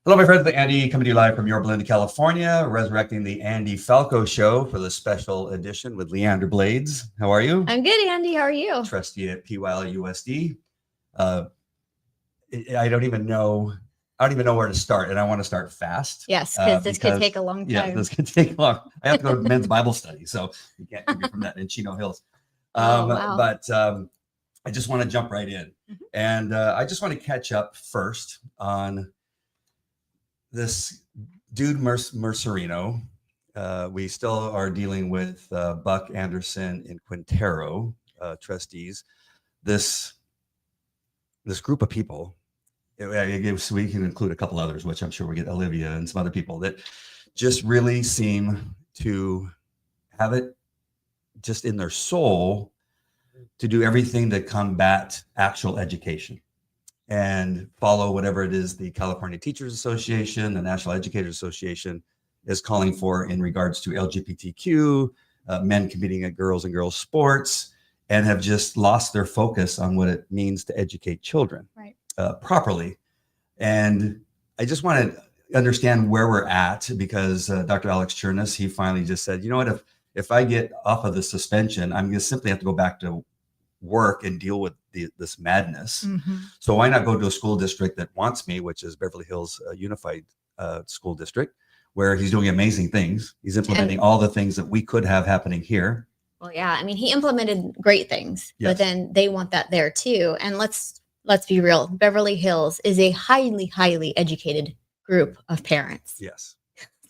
Hello, my friends. Andy coming to you live from Yorba Linda, California, resurrecting the Andy Falco Show for the special edition with Leandra Blades. How are you? I'm good, Andy. How are you? Trustee at PYLUSD. I don't even know where to start, and I want to start fast. Yes, because this could take a long time. Yeah, this could take long. I have to go to men's Bible study, so you can't keep me from that in Chino Hills. Wow. But I just want to jump right in, and I just want to catch up first on this dude Mercerino. We still are dealing with Buck Anderson and Quintero trustees. This group of people, we can include a couple others, which I'm sure we get Olivia and some other people that just really seem to have it just in their soul to do everything to combat actual education and follow whatever it is the California Teachers Association, the National Educators Association is calling for in regards to LGBTQ, men competing at girls and girls sports, and have just lost their focus on what it means to educate children properly. And I just want to understand where we're at, because Dr. Alex Chernis, he finally just said, you know what, if I get off of the suspension, I'm going to simply have to go back to work and deal with this madness. So why not go to a school district that wants me, which is Beverly Hills Unified School District, where he's doing amazing things. He's implementing all the things that we could have happening here. Well, yeah, I mean, he implemented great things, but then they want that there too. And let's be real. Beverly Hills is a highly, highly educated group of parents. Yes.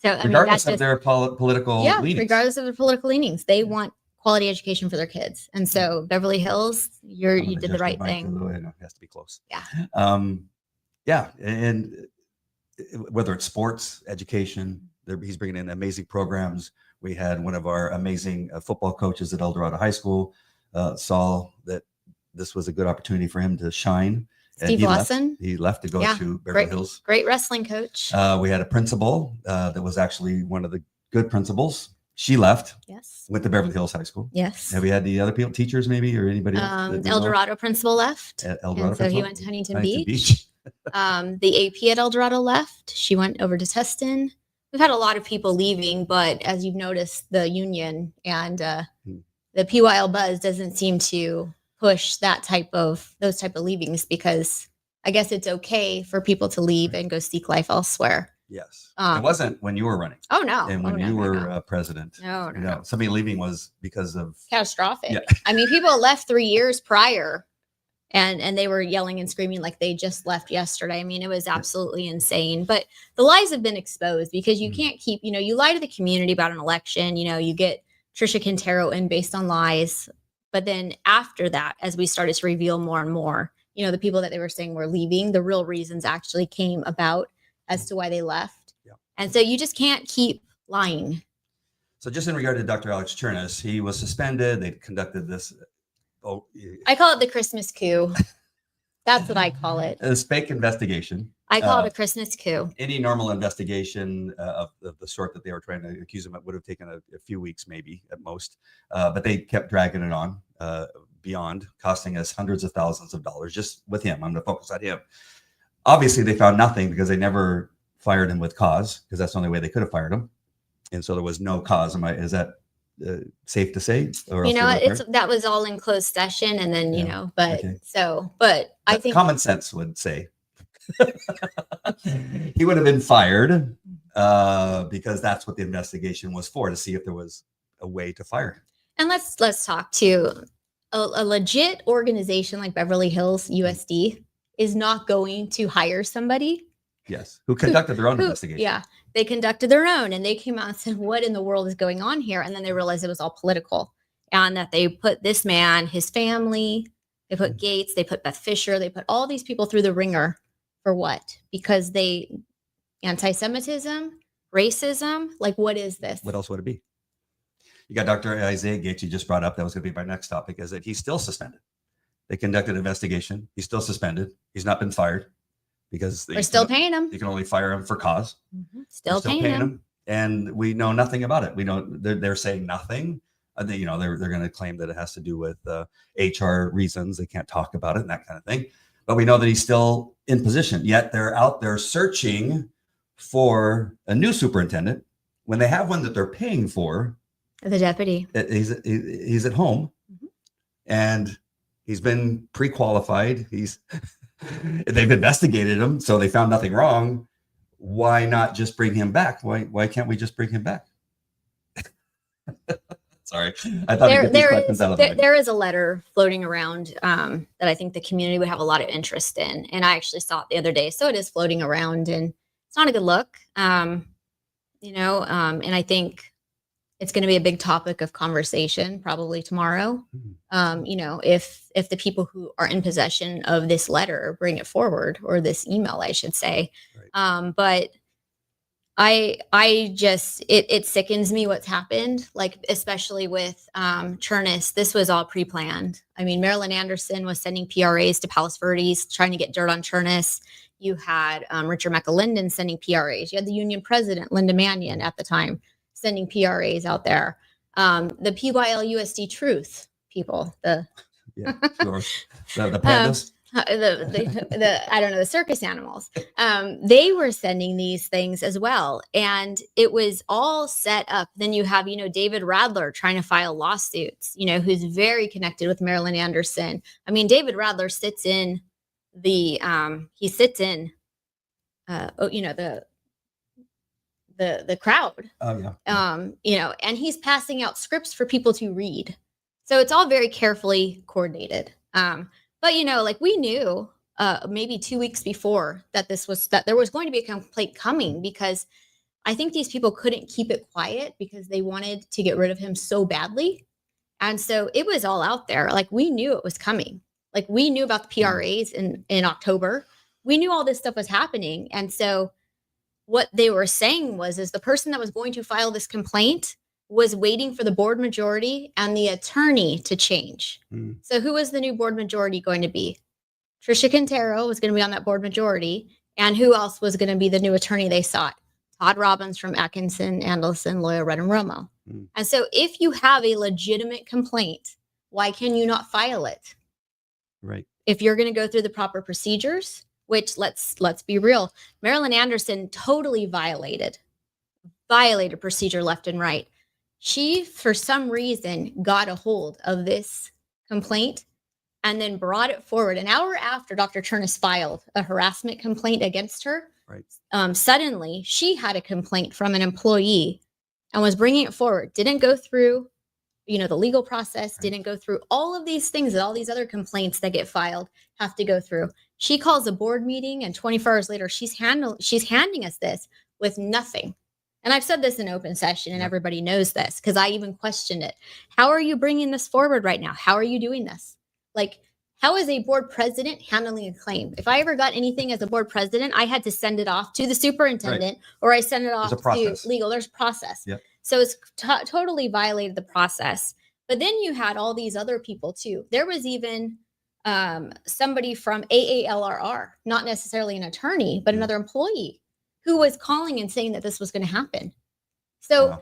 So I regardless mean, of their political leanings. Regardless of their political leanings, they want quality education for their kids. And so Beverly Hills, you did the right thing. It has to be close. Yeah. And whether it's sports, education, he's bringing in amazing programs. We had one of our amazing football coaches at El Dorado High School saw that this was a good opportunity for him to shine. Steve Lawson. He left to go to Beverly Hills. Great wrestling coach. We had a principal that was actually one of the good principals. She left. Yes. Went to Beverly Hills High School. Yes. Have we had the other people, teachers maybe, or anybody else? El Dorado principal left. El Dorado so he went to Huntington Beach. The AP at El Dorado left. She went over to Tustin. We've had a lot of people leaving, but as you've noticed, the union and the PYL buzz doesn't seem to push those type of leavings, because I guess it's okay for people to leave and go seek life elsewhere. Yes. It wasn't when you were running. Oh, no. And when you were president. No. Somebody leaving was because of catastrophic. Yeah. I mean, people left 3 years prior and they were yelling and screaming like they just left yesterday. I mean, it was absolutely insane. But the lies have been exposed, because you can't keep, you lie to the community about an election, you get Trisha Quintero in based on lies. But then after that, as we started to reveal more and more, the people that they were saying were leaving, the real reasons actually came about as to why they left. Yeah. And so you just can't keep lying. So just in regard to Dr. Alex Chernis, he was suspended. They conducted this. I call it the Christmas coup. That's what I call it. A fake investigation. I call it a Christmas coup. Any normal investigation of the sort that they were trying to accuse him of would have taken a few weeks, maybe at most. But they kept dragging it on beyond, costing us hundreds of thousands of dollars just with him. I'm going to focus on him. Obviously, they found nothing, because they never fired him with cause, because that's the only way they could have fired him. And so there was no cause. Is that safe to say? Or that was all in closed session, and then but I think common sense would say he would have been fired because that's what the investigation was for, to see if there was a way to fire him. And let's talk to a legit organization like Beverly Hills USD is not going to hire somebody. Yes, who conducted their own investigation. Yeah, they conducted their own, and they came out and said, what in the world is going on here? And then they realized it was all political, and that they put this man, his family, they put Gates, they put Beth Fisher, they put all these people through the ringer for what? Because anti-Semitism, racism, like what is this? What else would it be? You got Dr. Isaiah Gates, you just brought up. That was going to be my next topic, is that he's still suspended. They conducted an investigation. He's still suspended. He's not been fired, because they're still paying him. You can only fire him for cause. Still paying him. And we know nothing about it. We know they're saying nothing. They're going to claim that it has to do with HR reasons. They can't talk about it and that kind of thing. But we know that he's still in position. Yet they're out there searching for a new superintendent when they have one that they're paying for. The deputy. He's at home, and he's been pre-qualified. They've investigated him, so they found nothing wrong. Why not just bring him back? Why can't we just bring him back? Sorry, I thought I'd get these questions out of the way. There is a letter floating around that I think the community would have a lot of interest in, and I actually saw it the other day. So it is floating around, and it's not a good look, and I think it's going to be a big topic of conversation probably tomorrow. If the people who are in possession of this letter bring it forward, or this email, I should say. Right. But I just, it sickens me what's happened, like, especially with Chernus. This was all pre-planned. I mean, Marilyn Anderson was sending PRAs to Palos Verdes, trying to get dirt on Chernus. You had Richard McAlinden sending PRAs. You had the union president, Linda Mannion, at the time, sending PRAs out there. The PYLUSD Truth people, the pandas. The I don't know, the circus animals. They were sending these things as well. And it was all set up. Then you have, David Radler trying to file lawsuits, who's very connected with Marilyn Anderson. I mean, David Radler sits in the crowd. Oh yeah. And he's passing out scripts for people to read. So it's all very carefully coordinated. But we knew maybe 2 weeks before that there was going to be a complaint coming, because I think these people couldn't keep it quiet because they wanted to get rid of him so badly. And so it was all out there. Like, we knew it was coming. Like, we knew about the PRAs in October. We knew all this stuff was happening. And so what they were saying is the person that was going to file this complaint was waiting for the board majority and the attorney to change. So who was the new board majority going to be? Tricia Quintero was going to be on that board majority. And who else was going to be the new attorney they sought? Todd Robbins from Atkinson, Andelson, Loya, Red, and Romo. And so if you have a legitimate complaint, why can you not file it? Right. If you're going to go through the proper procedures, which let's be real, Marilyn Anderson totally violated procedure left and right. She, for some reason, got a hold of this complaint and then brought it forward. An hour after Dr. Chernus filed a harassment complaint against her, right. Suddenly she had a complaint from an employee and was bringing it forward. Didn't go through, the legal process, right. Didn't go through all of these things that all these other complaints that get filed have to go through. She calls a board meeting, and 24 hours later, she's handing us this with nothing. And I've said this in open session, and everybody knows this, because I even questioned it. How are you bringing this forward right now? How are you doing this? Like, how is a board president handling a claim? If I ever got anything as a board president, I had to send it off to the superintendent, right. Or I send it off to legal. There's a process. Yep. So it's totally violated the process. But then you had all these other people too. There was even somebody from AALRR, not necessarily an attorney, but another employee, who was calling and saying that this was going to happen. So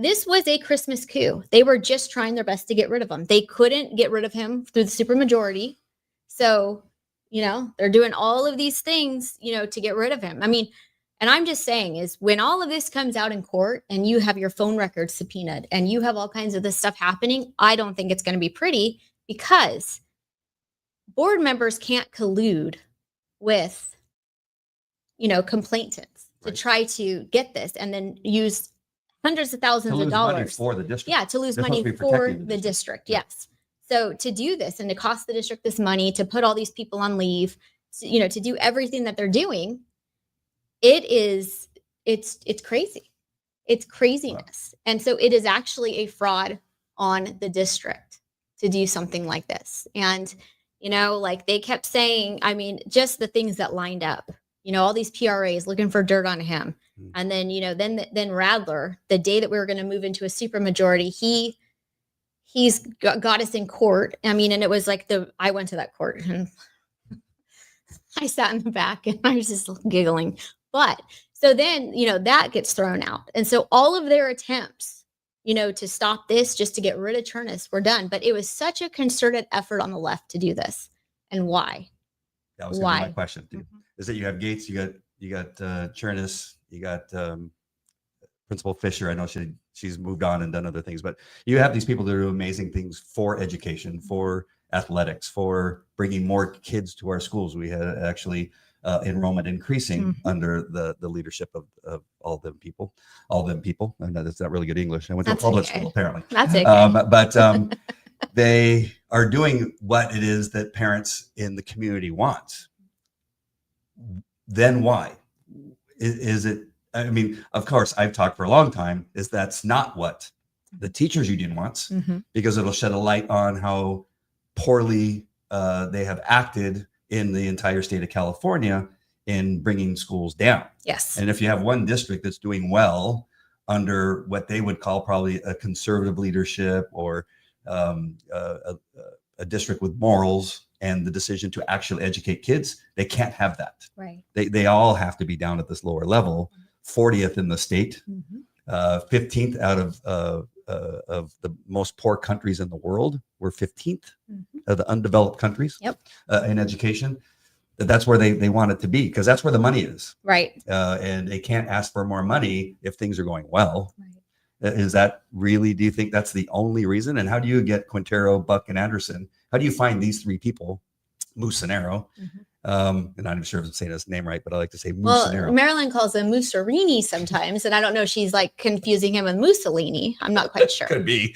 this was a Christmas coup. They were just trying their best to get rid of him. They couldn't get rid of him through the supermajority. So, they're doing all of these things, to get rid of him. I mean, and I'm just saying is when all of this comes out in court and you have your phone records subpoenaed and you have all kinds of this stuff happening, I don't think it's going to be pretty, because board members can't collude with complainants to try to get this and then use hundreds of thousands of dollars for the district. Yeah, to lose money for the district. Yes. So to do this and to cost the district this money, to put all these people on leave, to do everything that they're doing, it's crazy. It's craziness. Wow. And so it is actually a fraud on the district to do something like this. And, they kept saying, I mean, just the things that lined up. All these PRAs looking for dirt on him. And then, then Radler, the day that we were going to move into a supermajority, he's got us in court. I mean, and it was like I went to that court and I sat in the back and I was just giggling. But so then, that gets thrown out. And so all of their attempts, to stop this, just to get rid of Chernus, were done. But it was such a concerted effort on the left to do this. And why? That was gonna be my question. Is that you have Gates, you got you got Chernis, you got Principal Fisher. I know she's moved on and done other things, but you have these people that do amazing things for education, for athletics, for bringing more kids to our schools. We had actually enrollment increasing under the leadership of all them people. I know that's not really good English. I went to a public school, apparently. That's okay. But they are doing what it is that parents in the community want. Then why? Is it? I mean, of course, I've talked for a long time, is that's not what the teachers union wants, because it'll shed a light on how poorly they have acted in the entire state of California in bringing schools down. Yes. And if you have one district that's doing well under what they would call probably a conservative leadership, or a district with morals and the decision to actually educate kids, they can't have that. Right. They all have to be down at this lower level. 40th in the state, 15th out of the most poor countries in the world. We're 15th of the undeveloped countries in education. That's where they want it to be, because that's where the money is. Right. And they can't ask for more money if things are going well. Right. Is that really, do you think that's the only reason? And how do you get Quintero, Buck, and Anderson? How do you find these three people, Musanero? I'm not even sure if I'm saying his name right, but I like to say Musanero. Well, Marilyn calls him Mussolini sometimes, and I don't know if she's like confusing him with Mussolini. I'm not quite sure. Could be.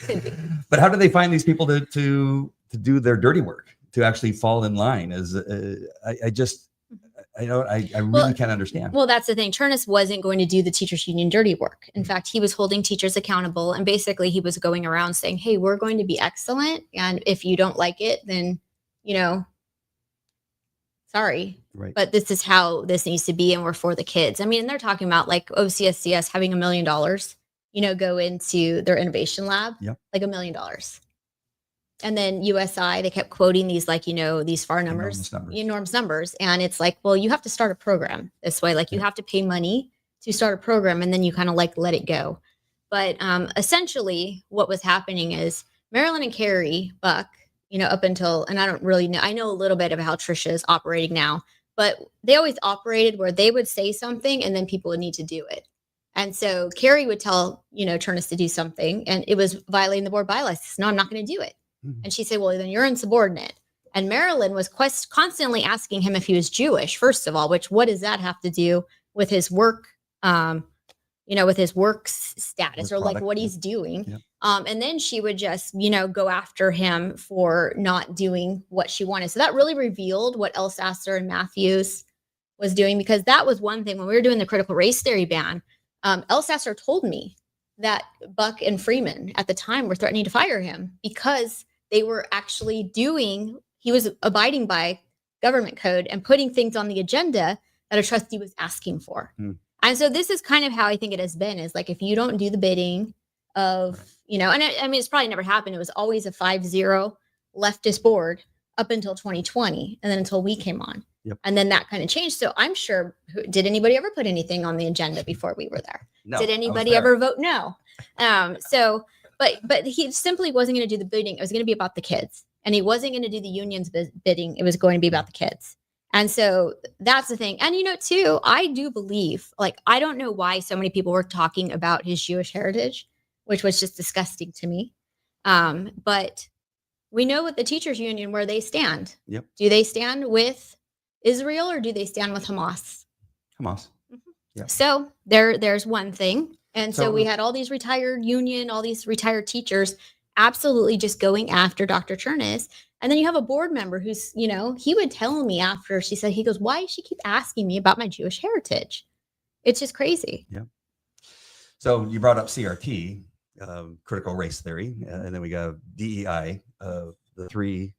But how do they find these people to do their dirty work, to actually fall in line? As I really can't understand. Well, that's the thing. Chernis wasn't going to do the teachers union dirty work. In fact, he was holding teachers accountable, and basically he was going around saying, hey, we're going to be excellent, and if you don't like it, then, sorry, right. But this is how this needs to be, and we're for the kids. I mean, they're talking about like OCSCS having $1 million, go into their innovation lab, like $1 million. And then USI, they kept quoting these, like, these far numbers, enormous numbers. And it's like, well, you have to start a program this way. Like you have to pay money to start a program, and then you kind of like let it go. But essentially what was happening is Marilyn and Carrie Buck, up until, and I don't really know, I know a little bit of how Trisha is operating now, but they always operated where they would say something and then people would need to do it. And so Carrie would tell, Chernis to do something, and it was violating the board bylaws. No, I'm not going to do it. And she said, well, then you're insubordinate. And Marilyn was constantly asking him if he was Jewish, first of all, which, what does that have to do with his work, with his work status, or like what he's doing? Yeah. And then she would just, go after him for not doing what she wanted. So that really revealed what Elsasser and Matthews was doing, because that was one thing when we were doing the critical race theory ban. Elsasser told me that Buck and Freeman at the time were threatening to fire him because they were actually he was abiding by government code and putting things on the agenda that a trustee was asking for. And so this is kind of how I think it has been, is like, if you don't do the bidding of, and I mean, it's probably never happened. It was always a 5-0 leftist board up until 2020. And then until we came on. Yep. And then that kind of changed. So I'm sure, did anybody ever put anything on the agenda before we were there? No. Did anybody ever vote no? But he simply wasn't going to do the bidding. It was going to be about the kids. And he wasn't going to do the union's bidding. It was going to be about the kids. And so that's the thing. And, too, I do believe, like, I don't know why so many people were talking about his Jewish heritage, which was just disgusting to me. But we know with the teachers union where they stand. Yep. Do they stand with Israel, or do they stand with Hamas? Hamas. Yeah. So there's one thing. And so we had all these retired union, all these retired teachers absolutely just going after Dr. Chernis. And then you have a board member who's, he would tell me after she said, he goes, why does she keep asking me about my Jewish heritage? It's just crazy. Yeah. So you brought up CRT, critical race theory, and then we got DEI. The three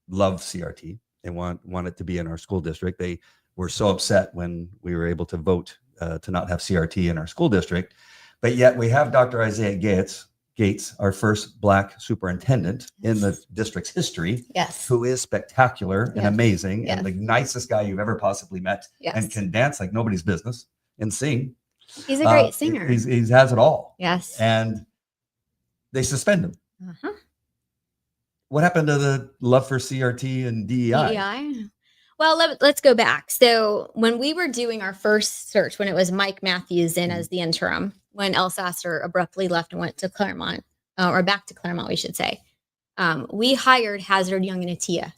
love CRT. They want it to be in our school district. They were so upset when we were able to vote to not have CRT in our school district. But yet we have Dr. Isaiah Gates, our first Black superintendent in the district's history, who is spectacular and amazing and the nicest guy you've ever possibly met, and can dance like nobody's business and sing. He's a great singer. He has it all. Yes. And they suspend him. What happened to the love for CRT and DEI? Well, let's go back. So when we were doing our first search, when it was Mike Matthews in as the interim, when El Sasser abruptly left and went to Claremont, or back to Claremont, we should say, we hired Hazard, Young, and Atia.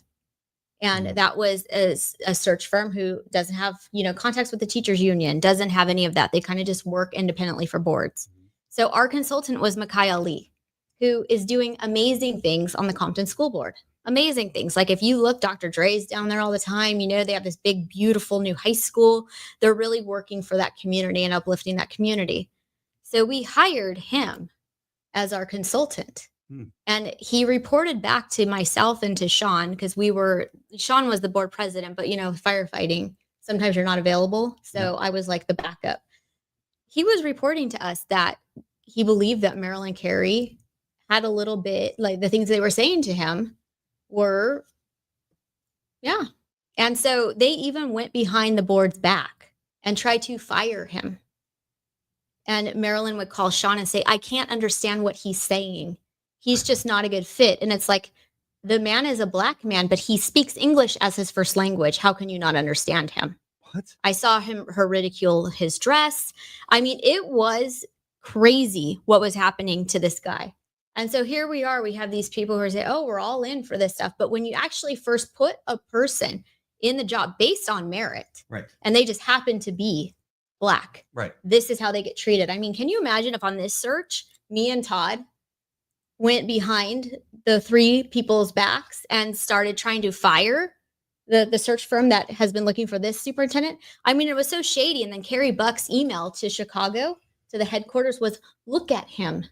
And that was a search firm who doesn't have, contacts with the teachers union, doesn't have any of that. They kind of just work independently for boards. So our consultant was Makai Ali, who is doing amazing things on the Compton School Board. Amazing things. Like if you look, Dr. Dre's down there all the time. They have this big, beautiful new high school. They're really working for that community and uplifting that community. So we hired him as our consultant. And he reported back to myself and to Sean, because Sean was the board president, but firefighting, sometimes you're not available. So I was like the backup. He was reporting to us that he believed that Marilyn Carey had a little bit, like the things they were saying to him were, And so they even went behind the board's back and tried to fire him. And Marilyn would call Sean and say, I can't understand what he's saying. He's just not a good fit. And it's like, the man is a Black man, but he speaks English as his first language. How can you not understand him? What? I saw her ridicule his dress. I mean, it was crazy what was happening to this guy. And so here we are. We have these people who are saying, oh, we're all in for this stuff. But when you actually first put a person in the job based on merit, right, and they just happen to be Black, right, this is how they get treated. I mean, can you imagine if on this search, me and Todd went behind the three people's backs and started trying to fire the search firm that has been looking for this superintendent? I mean, it was so shady. And then Carrie Buck's email to Chicago, to the headquarters, was, look at him.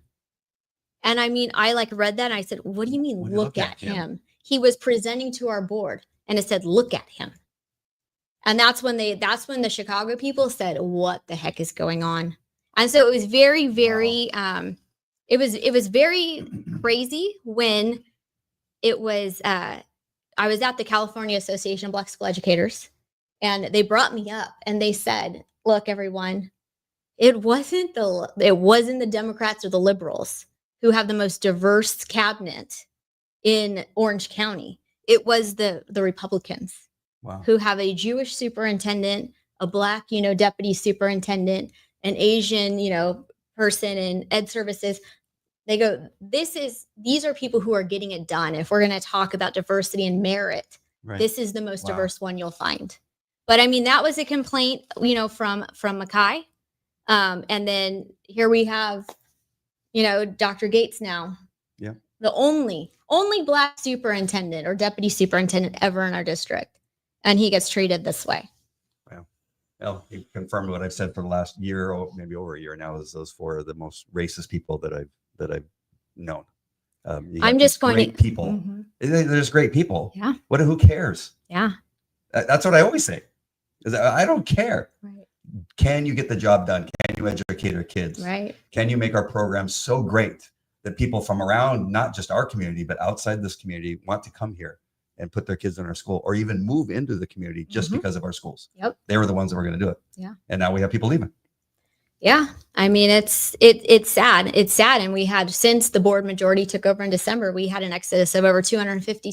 And I mean, I read that and I said, what do you mean, look at him? He was presenting to our board and it said, look at him. And that's when the Chicago people said, what the heck is going on? And so it was very, very, it was very crazy when it was, I was at the California Association of Black School Educators, and they brought me up and they said, look, everyone, it wasn't the Democrats or the liberals who have the most diverse cabinet in Orange County. It was the Republicans who have a Jewish superintendent, a Black, deputy superintendent, an Asian, person in ed services. They go, these are people who are getting it done. If we're going to talk about diversity and merit, this is the most diverse one you'll find. But I mean, that was a complaint, from Makai. And then here we have, Dr. Gates now. Yeah. The only Black superintendent or deputy superintendent ever in our district. And he gets treated this way. Wow. Well, he confirmed what I've said for the last year, or maybe over a year now, is those four are the most racist people that I've known. I'm just pointing people. Mm-hmm. They're just great people. Yeah. Who cares? Yeah. That's what I always say. Is I don't care. Right. Can you get the job done? Can you educate our kids? Right. Can you make our programs so great that people from around, not just our community, but outside this community, want to come here and put their kids in our school, or even move into the community just because of our schools? Yep. They were the ones that were going to do it. Yeah. And now we have people leaving. Yeah. I mean, it's sad. It's sad. And we had, since the board majority took over in December, we had an exodus of over 250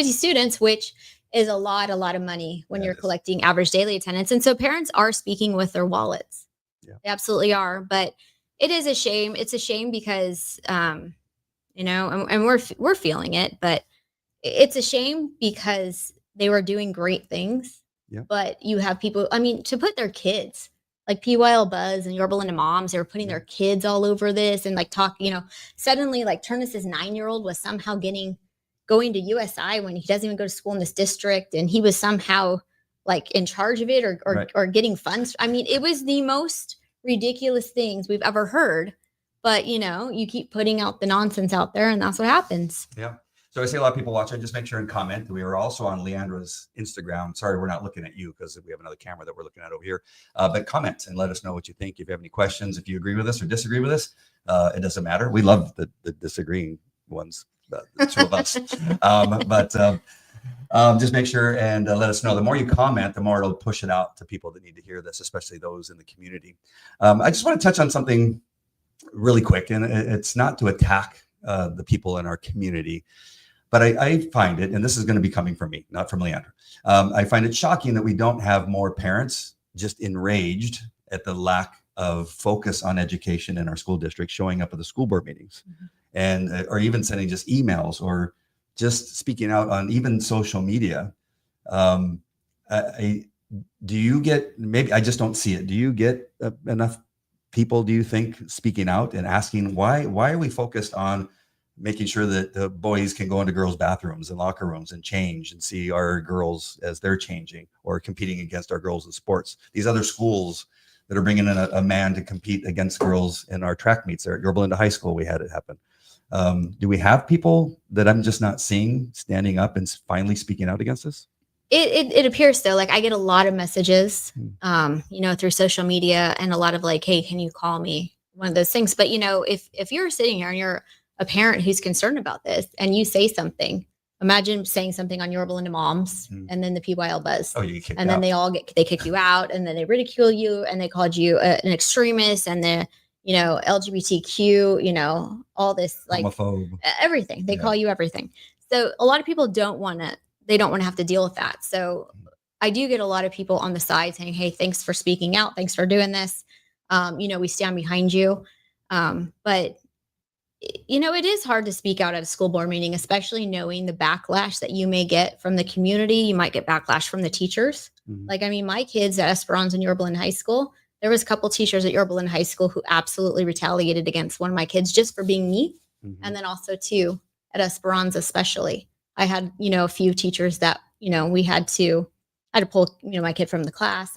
students, which is a lot of money when you're collecting average daily attendance. And so parents are speaking with their wallets. Yeah. They absolutely are. But it is a shame. It's a shame because, and we're feeling it, but it's a shame because they were doing great things. Yeah. But you have people, I mean, to put their kids, like PYL Buzz and Yorba Linda Moms, they were putting their kids all over this and suddenly Turnus's 9-year-old was somehow going to USI when he doesn't even go to school in this district. And he was somehow in charge of it or getting funds. I mean, it was the most ridiculous things we've ever heard, but you keep putting out the nonsense out there and that's what happens. Yeah. So I see a lot of people watching. Just make sure and comment. We are also on Leandra's Instagram. Sorry, we're not looking at you because we have another camera that we're looking at over here. But comment and let us know what you think. If you have any questions, if you agree with us or disagree with us, it doesn't matter. We love the disagreeing ones, the two of us. Just make sure and let us know. The more you comment, the more it'll push it out to people that need to hear this, especially those in the community. I just want to touch on something really quick, and it's not to attack the people in our community. But I find it, and this is going to be coming from me, not from Leandra. I find it shocking that we don't have more parents just enraged at the lack of focus on education in our school district, showing up at the school board meetings, and or even sending just emails or just speaking out on even social media. Do you get, maybe I just don't see it. Do you get enough people, do you think, speaking out and asking why are we focused on making sure that the boys can go into girls' bathrooms and locker rooms and change and see our girls as they're changing or competing against our girls in sports? These other schools that are bringing in a man to compete against girls in our track meets there at Yorba Linda High School, we had it happen. Do we have people that I'm just not seeing standing up and finally speaking out against this? It appears so. Like, I get a lot of messages, through social media, and a lot of like, hey, can you call me? One of those things. But, if you're sitting here and you're a parent who's concerned about this and you say something, imagine saying something on Yorba Linda Moms and then the PYL buzz. Oh, you get kicked and then out. they kick you out, and then they ridicule you, and they called you an extremist, and the, LGBTQ, all this, like, homophobe, everything. They call you everything. So a lot of people don't want to have to deal with that. So I do get a lot of people on the side saying, hey, thanks for speaking out. Thanks for doing this. We stand behind you. But it is hard to speak out at a school board meeting, especially knowing the backlash that you may get from the community. You might get backlash from the teachers. Like, my kids at Esperanza and Yorba Linda High School, there was a couple teachers at Yorba Linda High School who absolutely retaliated against one of my kids just for being me. And then also too at Esperanza, especially, I had, a few teachers that, I had to pull, my kid from the class.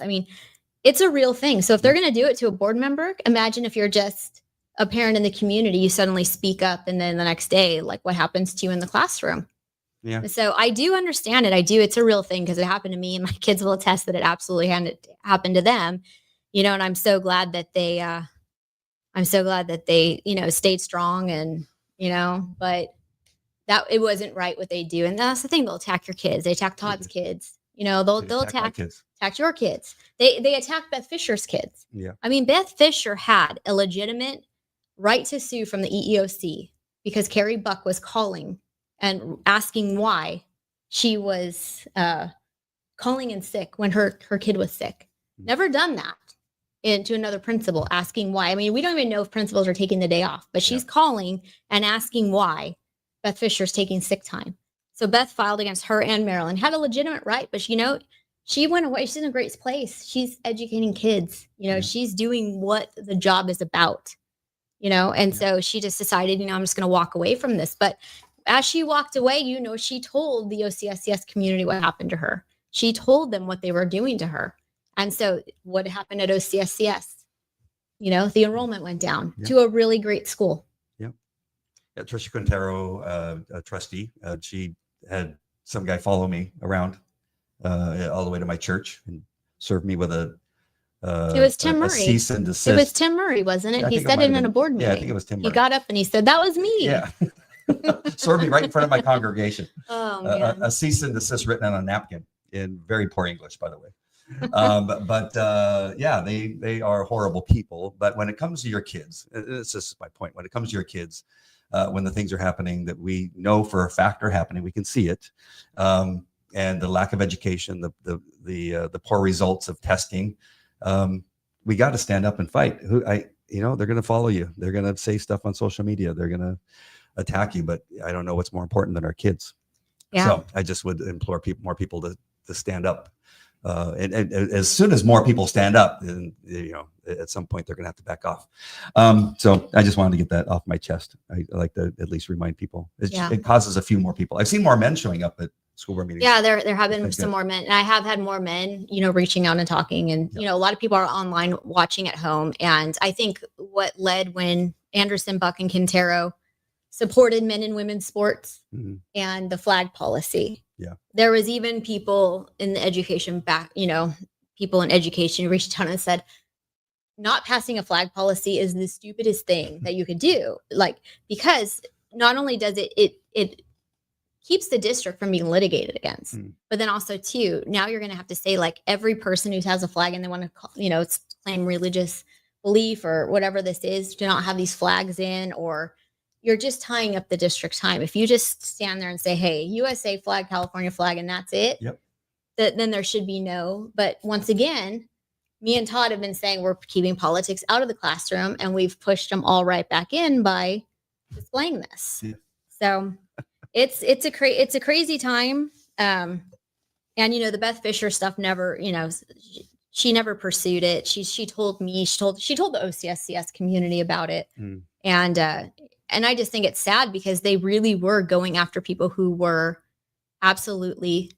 It's a real thing. So if they're going to do it to a board member, imagine if you're just a parent in the community, you suddenly speak up, and then the next day, like, what happens to you in the classroom? Yeah. So I do understand it. It's a real thing, because it happened to me, and my kids will attest that it absolutely happened to them, and I'm so glad that they, stayed strong, and, but that it wasn't right what they do. And that's the thing. They'll attack your kids. They attack Todd's kids. They'll attack your kids. They attack Beth Fisher's kids. Yeah. Beth Fisher had a legitimate right to sue from the EEOC because Carrie Buck was calling and asking why she was calling in sick when her kid was sick. Never done that into another principal, asking why. We don't even know if principals are taking the day off, but she's calling and asking why Beth Fisher's taking sick time. So Beth filed against her and Marilyn, had a legitimate right, but she went away. She's in a great place. She's educating kids. She's doing what the job is about, and so she just decided, I'm just going to walk away from this. But as she walked away, she told the OCSCS community what happened to her. She told them what they were doing to her. And so what happened at OCSCS? The enrollment went down to a really great school. Yeah. Tricia Quintero, a trustee, she had some guy follow me around all the way to my church and served me with it was Tim Murray. Cease and desist. It was Tim Murray, wasn't it? Yeah, he said it in a board meeting. Yeah, I think it was Tim Murray. He got up and he said, that was me. Yeah. Served me right in front of my congregation. Oh, man. A cease and desist written on a napkin in very poor English, by the way. They are horrible people. But when it comes to your kids, it's just my point. When it comes to your kids, when the things are happening that we know for a fact are happening, we can see it. And the lack of education, the poor results of testing, we got to stand up and fight. They're going to follow you. They're going to say stuff on social media. They're going to attack you. But I don't know what's more important than our kids. Yeah. So I just would implore more people to stand up. And as soon as more people stand up, then, at some point they're going to have to back off. So I just wanted to get that off my chest. I like to at least remind people. It causes a few more people. I've seen more men showing up at school board meetings. Yeah, there have been some more men, and I have had more men, reaching out and talking, and a lot of people are online watching at home. And I think what led when Anderson, Buck, and Quintero supported men and women's sports and the flag policy. Yeah. There was even people in the education people in education reached out and said, not passing a flag policy is the stupidest thing that you could do. Like, because not only does it keeps the district from being litigated against, but then also too, now you're going to have to say, like, every person who has a flag and they want to, claim religious belief or whatever this is, do not have these flags in, or, you're just tying up the district time. If you just stand there and say, hey, USA flag, California flag, and that's it, Yep. then there should be no. But once again, me and Todd have been saying we're keeping politics out of the classroom, and we've pushed them all right back in by displaying this. Yeah. So it's a crazy time. And the Beth Fisher stuff never, she never pursued it. She told me, she told the OCSCS community about it. And I just think it's sad because they really were going after people who were absolutely,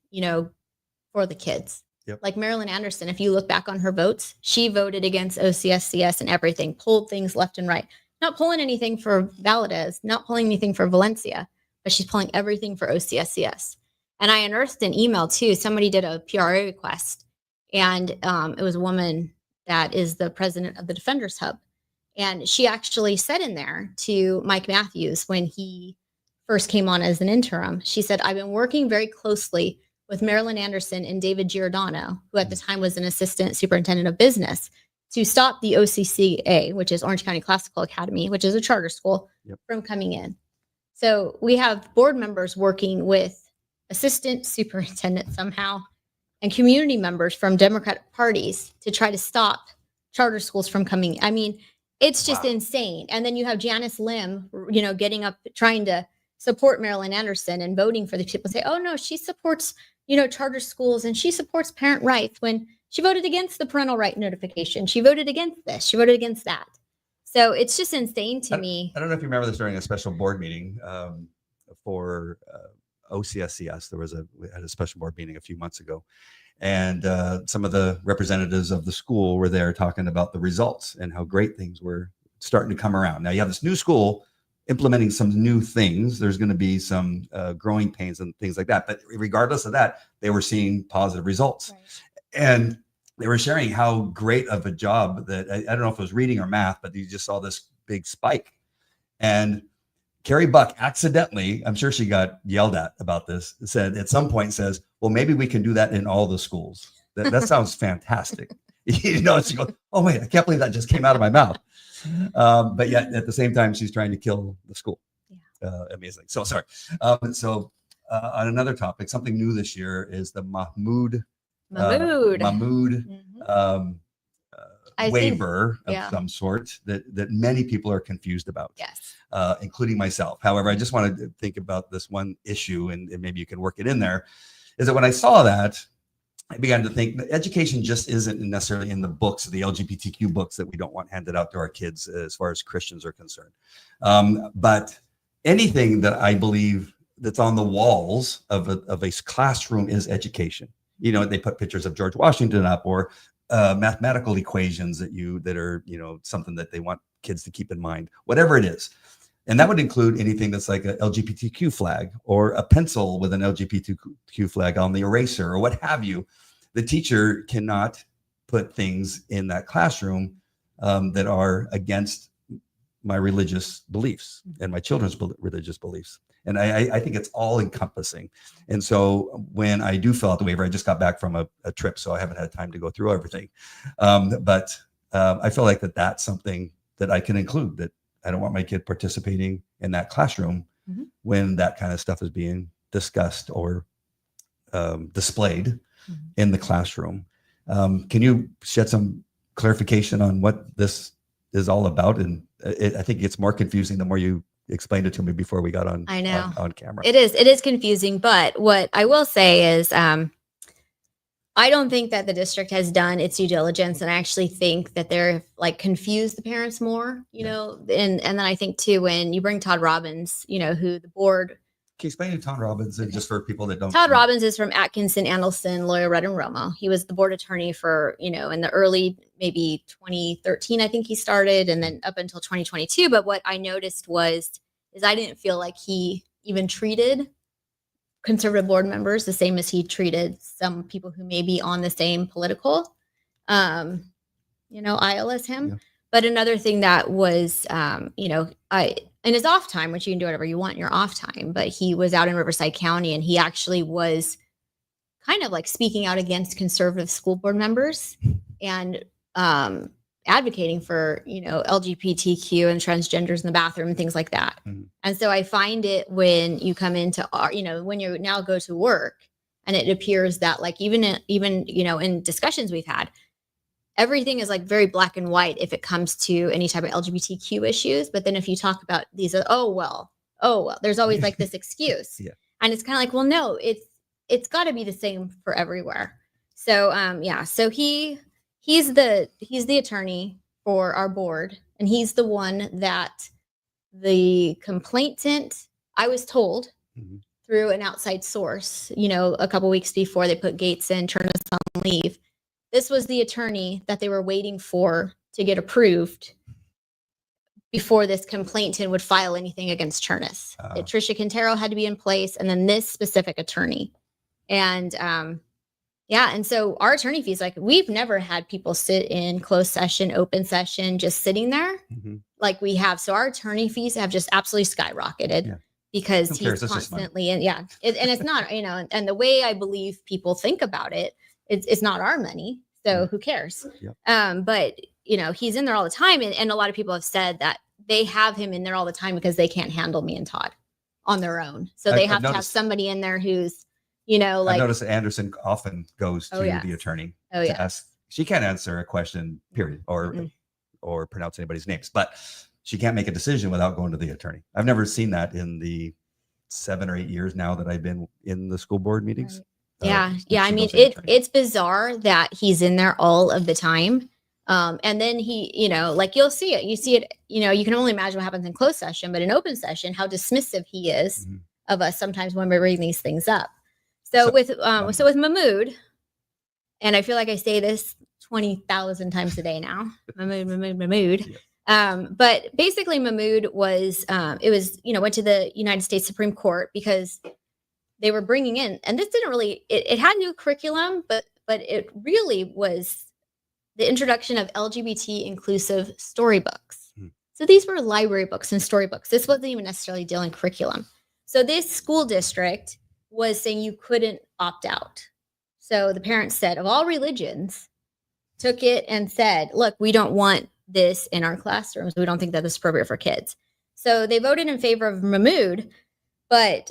for the kids. Yep. Like Marilyn Anderson, if you look back on her votes, she voted against OCSCS and everything, pulled things left and right. Not pulling anything for Valadez, not pulling anything for Valencia, but she's pulling everything for OCSCS. And I unearthed an email too. Somebody did a PRA request, and it was a woman that is the president of the Defenders Hub. And she actually said in there to Mike Matthews when he first came on as an interim, she said, I've been working very closely with Marilyn Anderson and David Giordano, who at the time was an assistant superintendent of business, to stop the OCCA, which is Orange County Classical Academy, which is a charter school, from coming in. So we have board members working with assistant superintendent somehow and community members from Democratic parties to try to stop charter schools from coming. I mean, it's just insane. And then you have Janice Lim, getting up, trying to support Marilyn Anderson and voting for the people, say, oh no, she supports, charter schools and she supports parent rights, when she voted against the parental right notification. She voted against this. She voted against that. So it's just insane to me. I don't know if you remember this during a special board meeting for OCSCS. We had a special board meeting a few months ago, and some of the representatives of the school were there talking about the results and how great things were starting to come around. Now you have this new school implementing some new things. There's going to be some growing pains and things like that. But regardless of that, they were seeing positive results. Right. And they were sharing how great of a job that, I don't know if it was reading or math, but you just saw this big spike. And Carrie Buck accidentally, I'm sure she got yelled at about this, said at some point, says, well, maybe we can do that in all the schools. That sounds fantastic. She goes, oh, wait, I can't believe that just came out of my mouth. But yet at the same time, she's trying to kill the school. Yeah. Amazing. So sorry. On another topic, something new this year is the Mahmoud waiver of some sort that many people are confused about. Yes. Including myself. However, I just wanted to think about this one issue, and maybe you can work it in there, is that when I saw that, I began to think that education just isn't necessarily in the books, the LGBTQ books that we don't want handed out to our kids as far as Christians are concerned. But anything that I believe that's on the walls of a classroom is education. They put pictures of George Washington up, or mathematical equations that are, something that they want kids to keep in mind, whatever it is. And that would include anything that's like a LGBTQ flag or a pencil with an LGBTQ flag on the eraser or what have you. The teacher cannot put things in that classroom that are against my religious beliefs and my children's religious beliefs. And I think it's all encompassing. And so when I do fill out the waiver, I just got back from a trip, so I haven't had time to go through everything. But I feel like that's something that I can include, that I don't want my kid participating in that classroom when that kind of stuff is being discussed or displayed in the classroom. Can you shed some clarification on what this is all about? And I think it's more confusing the more you explained it to me before we got on camera. It is confusing, but what I will say is I don't think that the district has done its due diligence, and I actually think that they're confused the parents more, and then I think too, when you bring Todd Robbins, who the board. Can you explain to Todd Robbins, just for people that don't? Todd Robbins is from Atkinson, Andelson, Lawyer Red and Romo. He was the board attorney for, in the early, maybe 2013, I think he started, and then up until 2022. But what I noticed is I didn't feel like he even treated conservative board members the same as he treated some people who may be on the same political, aisle as him. Yeah. But another thing that was, in his off time, which you can do whatever you want in your off time, but he was out in Riverside County, and he actually was kind of speaking out against conservative school board members and advocating for, LGBTQ and transgenders in the bathroom and things like that. And so I find it when you come into our, when you now go to work, and it appears that like even in discussions we've had, everything is like very black and white if it comes to any type of LGBTQ issues. But then if you talk about these, oh well, there's always like this excuse. Yeah. And it's kind of like, well, no, it's got to be the same for everywhere. So so he's the attorney for our board, and he's the one that the complainant, I was told through an outside source, a couple weeks before they put Gates in, turn us on leave. This was the attorney that they were waiting for to get approved before this complainant would file anything against Chernus. Tricia Quintero had to be in place, and then this specific attorney. And and so our attorney fees, like we've never had people sit in closed session, open session, just sitting there like we have. So our attorney fees have just absolutely skyrocketed because he's constantly and it's not, and the way I believe people think about it, it's not our money. So who cares? But he's in there all the time. And a lot of people have said that they have him in there all the time because they can't handle me and Todd on their own. So they have to have somebody in there who's, like I've noticed Anderson often goes to the attorney to ask. She can't answer a question, period, or pronounce anybody's names, but she can't make a decision without going to the attorney. I've never seen that in the 7 or 8 years now that I've been in the school board meetings. Right. I mean, it's bizarre that he's in there all of the time. And then he, like you'll see it, you can only imagine what happens in closed session, but in open session, how dismissive he is of us sometimes when we're bringing these things up. So with Mahmoud, and I feel like I say this 20,000 times a day now, Mahmoud. But basically Mahmoud was, went to the United States Supreme Court because they were bringing in, and this didn't really, it had new curriculum, but it really was the introduction of LGBT inclusive storybooks. So these were library books and storybooks. This wasn't even necessarily dealing curriculum. So this school district was saying you couldn't opt out. So the parents said, of all religions, took it and said, look, we don't want this in our classrooms. We don't think that this is appropriate for kids. So they voted in favor of Mahmoud, but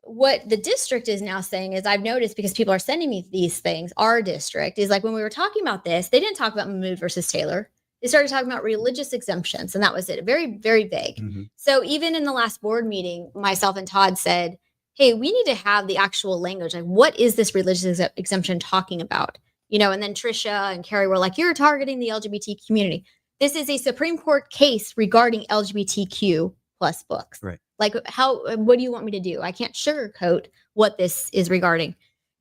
what the district is now saying is, I've noticed because people are sending me these things, our district is like, when we were talking about this, they didn't talk about Mahmoud versus Taylor. They started talking about religious exemptions, and that was it. Very, very vague. So even in the last board meeting, myself and Todd said, hey, we need to have the actual language. Like, what is this religious exemption talking about? And then Tricia and Carrie were like, you're targeting the LGBT community. This is a Supreme Court case regarding LGBTQ plus books. Right. Like, what do you want me to do? I can't sugarcoat what this is regarding.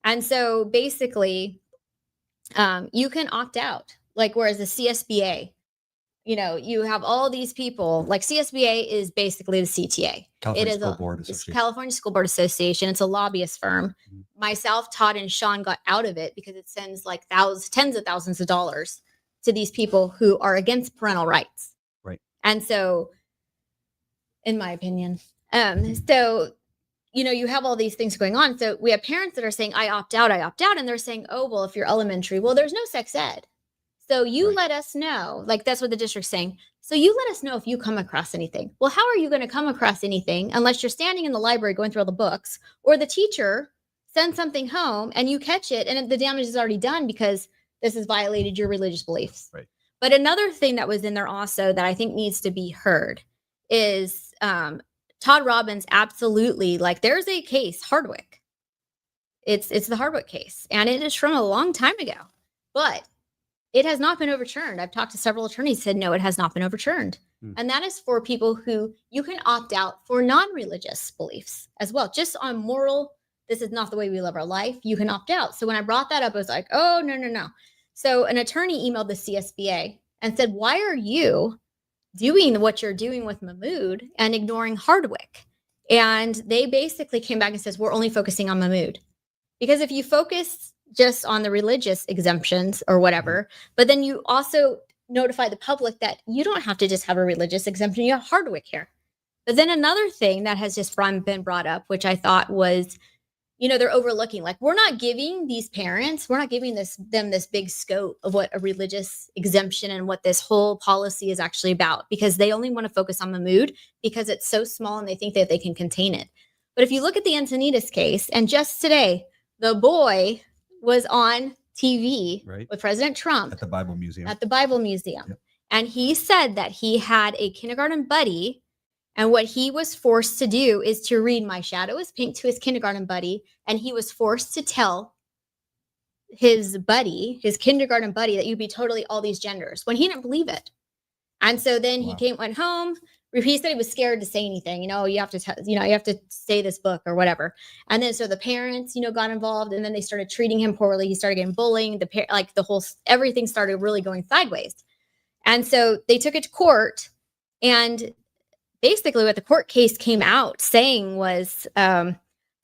And so basically, you can opt out. Like, whereas the CSBA, you have all these people, like CSBA is basically the CTA. California School Board Association. It's a lobbyist firm. Myself, Todd, and Sean got out of it because it sends like tens of thousands of dollars to these people who are against parental rights. Right. And so, in my opinion, you have all these things going on. So we have parents that are saying, I opt out. And they're saying, oh, well, if you're elementary, well, there's no sex ed. So you let us know, like that's what the district's saying. So you let us know if you come across anything. Well, how are you going to come across anything unless you're standing in the library going through all the books, or the teacher sends something home and you catch it and the damage is already done because this has violated your religious beliefs. Right. But another thing that was in there also that I think needs to be heard is Todd Robbins absolutely, like there's a case, Hardwick. It's the Hardwick case, and it is from a long time ago, but it has not been overturned. I've talked to several attorneys said, no, it has not been overturned. And that is for people who you can opt out for non-religious beliefs as well. Just on moral, this is not the way we live our life. You can opt out. So when I brought that up, I was like, oh, no. So an attorney emailed the CSBA and said, why are you doing what you're doing with Mahmoud and ignoring Hardwick? And they basically came back and says, we're only focusing on Mahmoud. Because if you focus just on the religious exemptions or whatever, but then you also notify the public that you don't have to just have a religious exemption, you have Hardwick here. But then another thing that has just been brought up, which I thought was, they're overlooking. Like, we're not giving these parents, we're not giving them this big scope of what a religious exemption and what this whole policy is actually about, because they only want to focus on Mahmoud because it's so small and they think that they can contain it. But if you look at the Encinitas case, and just today, the boy was on TV with President Trump at the Bible Museum. Yep. And he said that he had a kindergarten buddy, and what he was forced to do is to read "My Shadow is Pink" to his kindergarten buddy, and he was forced to tell his kindergarten buddy, that you'd be totally all these genders, when he didn't believe it. And so then he went home. He said he was scared to say anything. You have to you have to say this book or whatever. And then so the parents, got involved, and then they started treating him poorly. He started getting bullying. Everything started really going sideways. And so they took it to court, and basically what the court case came out saying was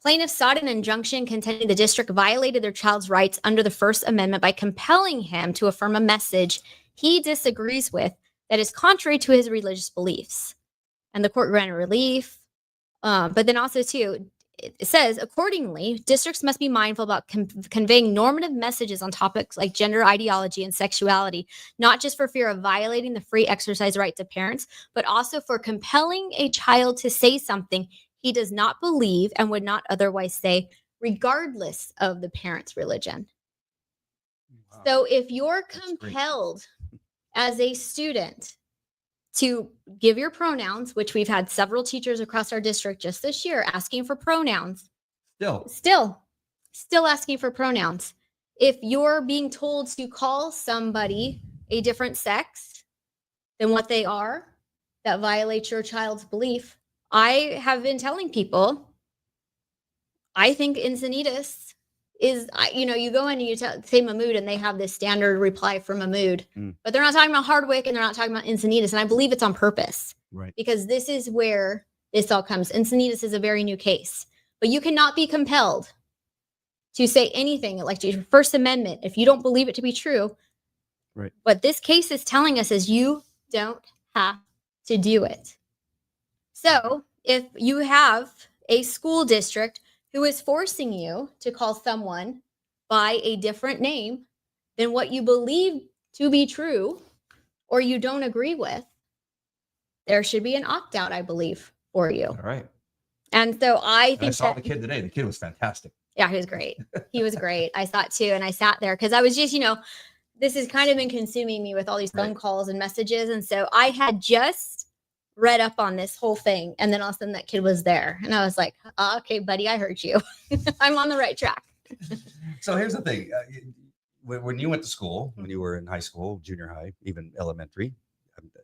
plaintiffs sought an injunction contending the district violated their child's rights under the First Amendment by compelling him to affirm a message he disagrees with that is contrary to his religious beliefs. And the court granted relief. But then also, too, it says, accordingly, districts must be mindful about conveying normative messages on topics like gender ideology and sexuality, not just for fear of violating the free exercise rights of parents, but also for compelling a child to say something he does not believe and would not otherwise say, regardless of the parent's religion. Wow. So if you're compelled as a student to give your pronouns, which we've had several teachers across our district just this year asking for pronouns. Still asking for pronouns. If you're being told to call somebody a different sex than what they are, that violates your child's belief. I have been telling people, I think Encinitas is, you go in and you say Mahmoud, and they have this standard reply for Mahmoud, but they're not talking about Hardwick, and they're not talking about Encinitas. And I believe it's on purpose, right? Because this is where this all comes. Encinitas is a very new case, but you cannot be compelled to say anything like your First Amendment if you don't believe it to be true. Right. What this case is telling us is you don't have to do it. So if you have a school district who is forcing you to call someone by a different name than what you believe to be true or you don't agree with, there should be an opt-out, I believe, for you. All right. And so I saw the kid today. The kid was fantastic. Yeah, he was great. He was great. I saw it too. And I sat there because I was just, this has kind of been consuming me with all these phone calls and messages. And so I had just read up on this whole thing, and then all of a sudden that kid was there, and I was like, okay, buddy, I heard you. I'm on the right track. So here's the thing. When you went to school, when you were in high school, junior high, even elementary,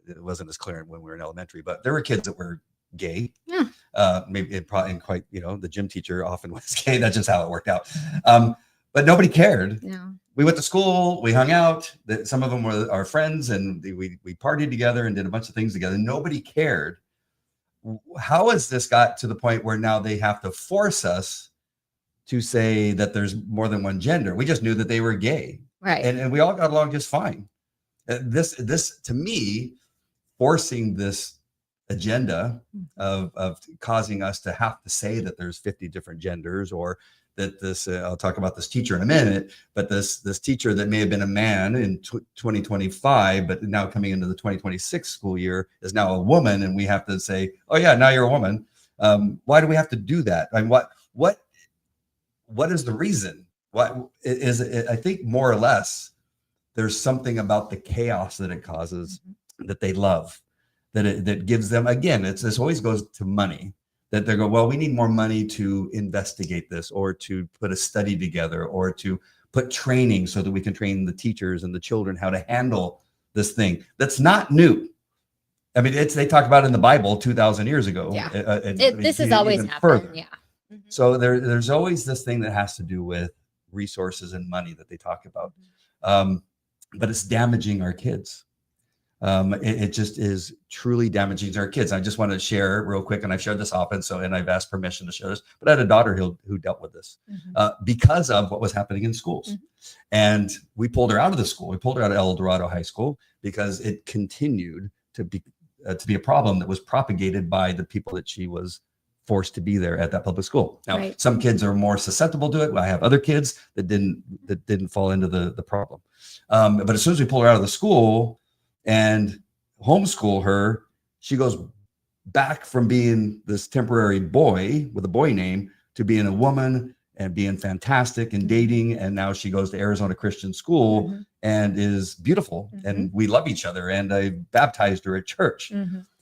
it wasn't as clear when we were in elementary, but there were kids that were gay. Yeah. Maybe probably quite, the gym teacher often was gay. That's just how it worked out. But nobody cared. No. We went to school, we hung out. Some of them were our friends, and we partied together and did a bunch of things together. Nobody cared. How has this got to the point where now they have to force us to say that there's more than one gender? We just knew that they were gay. Right. And we all got along just fine. This to me, forcing this agenda of causing us to have to say that there's 50 different genders, or that this, I'll talk about this teacher in a minute, but this teacher that may have been a man in 2025, but now coming into the 2026 school year is now a woman, and we have to say, oh yeah, now you're a woman. Why do we have to do that? I mean, what is the reason? What is it? I think more or less, there's something about the chaos that it causes that they love, that gives them, again, this always goes to money. That they go, well, we need more money to investigate this, or to put a study together, or to put training so that we can train the teachers and the children how to handle this thing. That's not new. I mean, they talk about it in the Bible 2,000 years ago. Yeah. This has always happened. Further. Yeah. Mm-hmm. So there's always this thing that has to do with resources and money that they talk about. But it's damaging our kids. It just is truly damaging to our kids. I just want to share real quick, and I've shared this often, and I've asked permission to share this, but I had a daughter who dealt with this because of what was happening in schools. And we pulled her out of the school. We pulled her out of El Dorado High School because it continued to be a problem that was propagated by the people that she was forced to be there at that public school. Now, Right. some kids are more susceptible to it. I have other kids that didn't fall into the problem. But as soon as we pull her out of the school and homeschool her, she goes back from being this temporary boy with a boy name to being a woman and being fantastic and dating. And now she goes to Arizona Christian School and is beautiful. And we love each other. And I baptized her at church.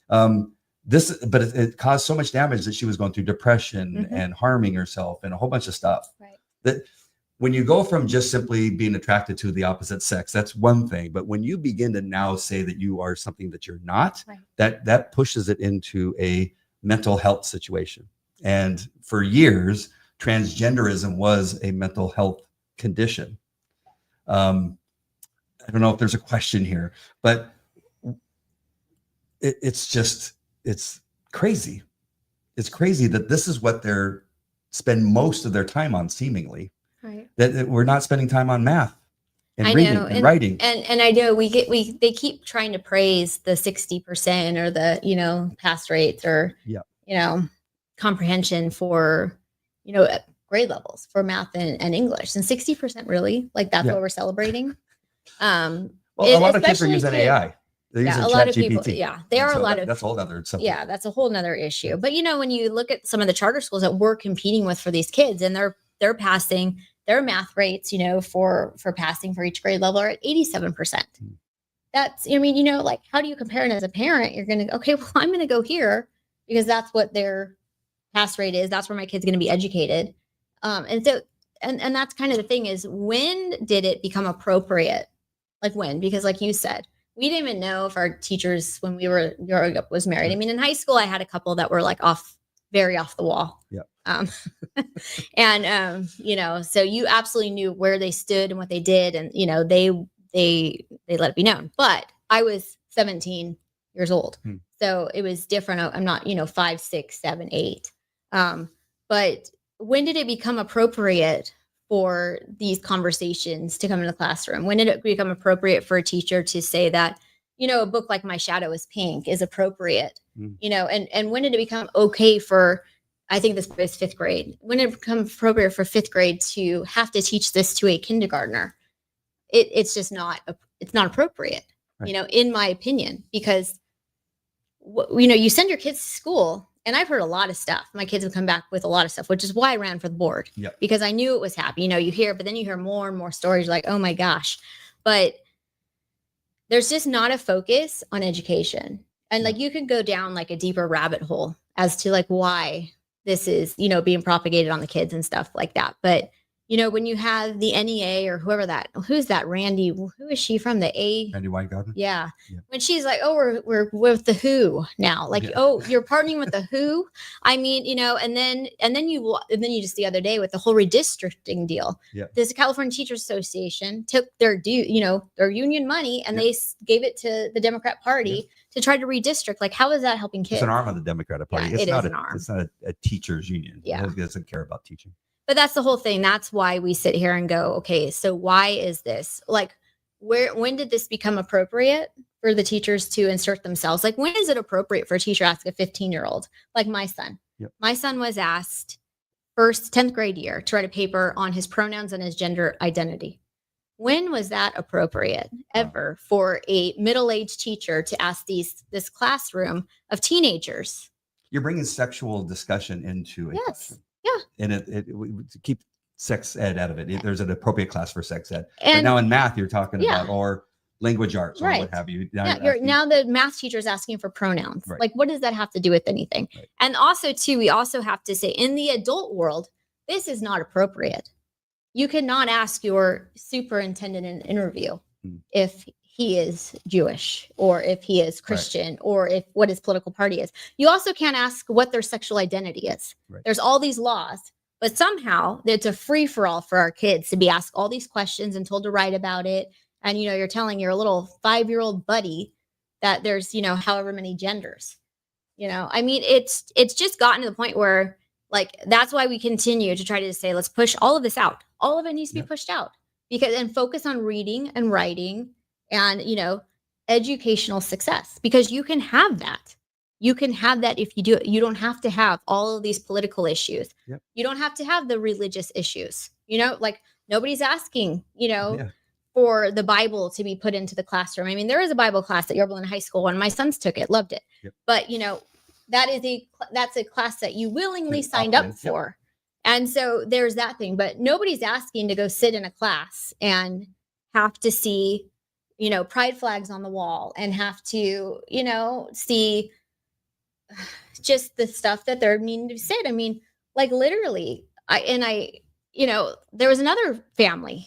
But it caused so much damage that she was going through depression and harming herself and a whole bunch of stuff. Right. That when you go from just simply being attracted to the opposite sex, that's one thing. But when you begin to now say that you are something that you're not, that pushes it into a mental health situation. And for years, transgenderism was a mental health condition. I don't know if there's a question here, but it's crazy. It's crazy that this is what they're spend most of their time on, seemingly. Right. That we're not spending time on math and reading and writing. And I know they keep trying to praise the 60% or the, pass rates or, comprehension for, grade levels for math and English, and 60% really, like that's what we're celebrating. Well, a lot of kids are using AI. They're using a lot of ChatGPT. people, there are a lot of, that's a whole other subject. Yeah, that's a whole nother issue. But when you look at some of the charter schools that we're competing with for these kids, and they're passing their math rates, for passing for each grade level are at 87%. That's, like, how do you compare it as a parent? You're going to, okay, well, I'm going to go here because that's what their pass rate is. That's where my kid's going to be educated. And so, and that's kind of the thing is, when did it become appropriate? Like when? Because like you said, we didn't even know if our teachers, when we were growing up, was married. I mean, in high school, I had a couple that were like very off the wall. Yeah. And so you absolutely knew where they stood and what they did, and they let it be known. But I was 17 years old, so it was different. I'm not 5, 6, 7, 8. But when did it become appropriate for these conversations to come in the classroom? When did it become appropriate for a teacher to say that, a book like My Shadow is Pink is appropriate, and when did it become okay for, I think this is 5th grade, when did it become appropriate for 5th grade to have to teach this to a kindergartner? It's just not, it's not appropriate, in my opinion, because, you send your kids to school. And I've heard a lot of stuff. My kids have come back with a lot of stuff, which is why I ran for the board, because I knew it was happening. You hear, but then you hear more and more stories like, oh my gosh. But there's just not a focus on education. And like, you could go down like a deeper rabbit hole as to like why this is, being propagated on the kids and stuff like that. But, when you have the NEA or who's that Randy, who is she from, Randy Weingarten? Yeah. When she's like, oh, we're with the WHO now, like, oh, you're partnering with the WHO. I mean, and then you just the other day with the whole redistricting deal, this California Teachers Association took their their union money and they gave it to the Democrat Party to try to redistrict. Like, how is that helping kids? It's an arm of the Democratic Party. Yeah, it's not a teachers union. It doesn't care about teaching. But that's the whole thing. That's why we sit here and go, okay, so why is this? Like, when did this become appropriate for the teachers to insert themselves? Like, when is it appropriate for a teacher to ask a 15-year-old, like my son? My son was asked 10th grade year to write a paper on his pronouns and his gender identity. When was that appropriate ever for a middle-aged teacher to ask this classroom of teenagers? You're bringing sexual discussion into a question. Yeah. And to keep sex ed out of it. There's an appropriate class for sex ed. And but now in math, you're talking about, or language arts or what have you. Now the math teacher is asking for pronouns. Right. Like, what does that have to do with anything? Right. And also, too, we also have to say, in the adult world, this is not appropriate. You cannot ask your superintendent in an interview if he is Jewish or if he is Christian or if what his political party is. You also can't ask what their sexual identity is. Right. There's all these laws, but somehow it's a free for all for our kids to be asked all these questions and told to write about it. And, you're telling your little 5-year-old buddy that there's, however many genders, I mean, it's just gotten to the point where, like, that's why we continue to try to say, let's push all of this out. All of it needs to be pushed out and focus on reading and writing and, educational success, because you can have that. You can have that if you do it. You don't have to have all of these political issues. Yep. You don't have to have the religious issues. Like nobody's asking, Yeah. for the Bible to be put into the classroom. I mean, there is a Bible class at Yorba Linda High School, and my sons took it, loved it. Yep. But that's a class that you willingly It's signed opt-in, up for. And so there's that thing, but nobody's asking to go sit in a class and have to see, pride flags on the wall and have to, see just the stuff that they're needing to sit. I mean, like literally, there was another family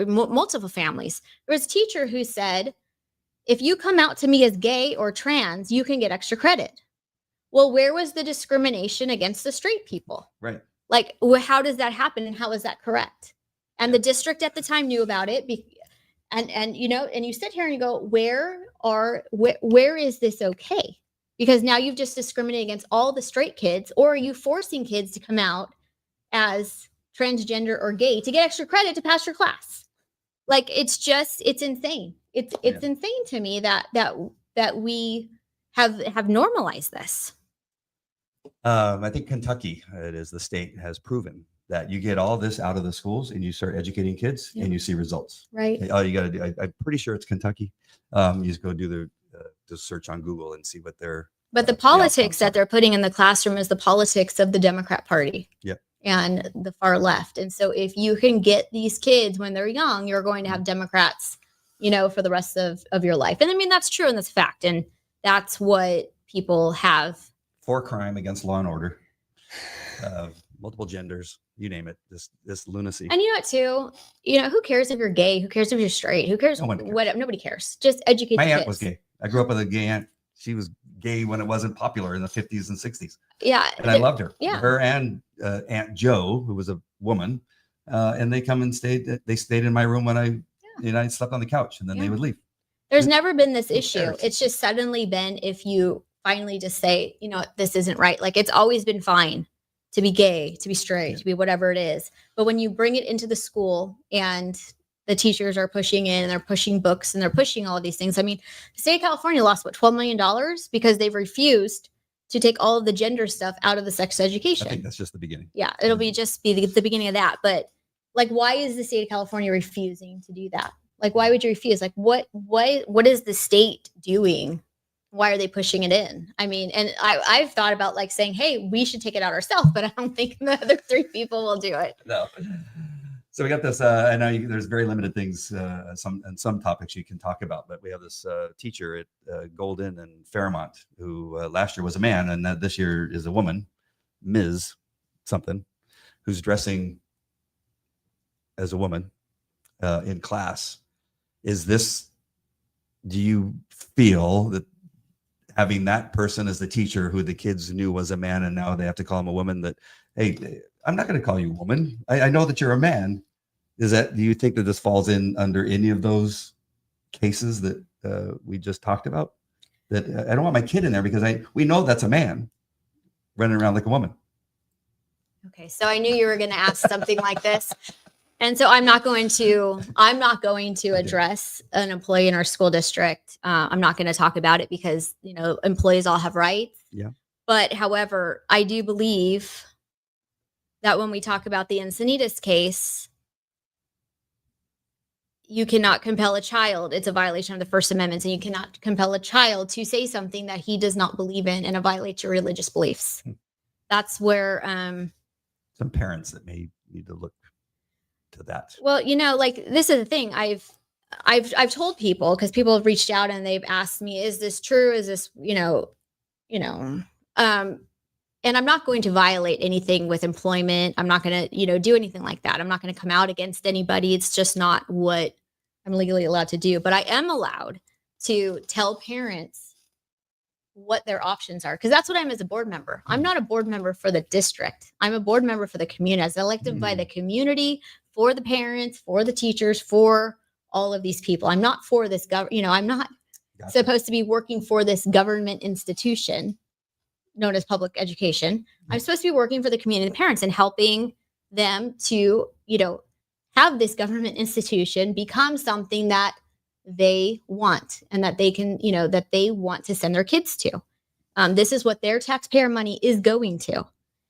multiple families. There was a teacher who said, if you come out to me as gay or trans, you can get extra credit. Well, where was the discrimination against the straight people? Right. Like, how does that happen? And how is that correct? And the district at the time knew about it. And you sit here and you go, where is this okay? Because now you've just discriminated against all the straight kids, or are you forcing kids to come out as transgender or gay to get extra credit to pass your class? Like, it's insane. It's insane to me that we have normalized this. I think Kentucky, it is the state, has proven that you get all this out of the schools and you start educating kids and you see results. Right. All you got to do, I'm pretty sure it's Kentucky. You just go do the search on Google and see what they're. But the politics that they're putting in the classroom is the politics of the Democrat Party. Yep. And the far left. And so if you can get these kids when they're young, you're going to have Democrats, for the rest of your life. And I mean, that's true and that's fact. And that's what people have. For crime against law and order, multiple genders, you name it, this lunacy. And what too, who cares if you're gay? Who cares if you're straight? Who cares? Nobody cares. Just educate My the aunt kids. was gay. I grew up with a gay aunt. She was gay when it wasn't popular in the 50s and 60s. Yeah. And I loved her. Yeah. Her and Aunt Joe, who was a woman, and they come and stayed in my room when I slept on the couch, and then they would leave. There's never been this issue. It's just suddenly been, if you finally just say, this isn't right. Like, it's always been fine to be gay, to be straight, to be whatever it is. But when you bring it into the school and the teachers are pushing in and they're pushing books and they're pushing all of these things. I mean, the state of California lost $12 million because they've refused to take all of the gender stuff out of the sex education. I think that's just the beginning. Yeah, it'll be the beginning of that. But like, why is the state of California refusing to do that? Like, why would you refuse? Like, what is the state doing? Why are they pushing it in? I mean, and I've thought about like saying, hey, we should take it out ourselves, but I don't think the other three people will do it. No. So we got this. I know there's very limited things, some topics you can talk about, but we have this teacher at Golden and Fairmont who last year was a man and this year is a woman, Ms. something, who's dressing as a woman in class. Do you feel that having that person as the teacher who the kids knew was a man and now they have to call him a woman, that, hey, I'm not going to call you a woman. I know that you're a man. Do you think that this falls in under any of those cases that we just talked about? That I don't want my kid in there because we know that's a man running around like a woman. Okay. So I knew you were going to ask something like this. And so I'm not going to address an employee in our school district. I'm not going to talk about it because, employees all have rights. Yeah. But however, I do believe that when we talk about the Encinitas case, you cannot compel a child. It's a violation of the First Amendment. And you cannot compel a child to say something that he does not believe in and it violates your religious beliefs. That's where some parents that may need to look to that. Well, like this is the thing. I've told people, because people have reached out and they've asked me, is this true? Is this, and I'm not going to violate anything with employment. I'm not going to, do anything like that. I'm not going to come out against anybody. It's just not what I'm legally allowed to do. But I am allowed to tell parents what their options are, because that's what I'm as a board member. I'm not a board member for the district. I'm a board member for the community, as elected by the community, for the parents, for the teachers, for all of these people. I'm not for this I'm not supposed to be working for this government institution known as public education. I'm supposed to be working for the community and parents and helping them to, have this government institution become something that they want and that they can, that they want to send their kids to. This is what their taxpayer money is going to.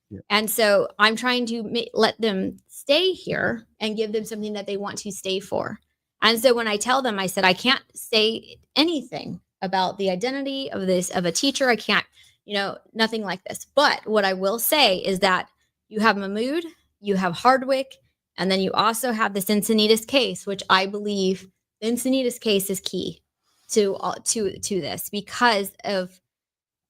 Yeah. And so I'm trying to let them stay here and give them something that they want to stay for. And so when I tell them, I said, I can't say anything about the identity of a teacher. I can't, nothing like this. But what I will say is that you have Mahmoud, you have Hardwick, and then you also have this Encinitas case, which I believe the Encinitas case is key to this because of,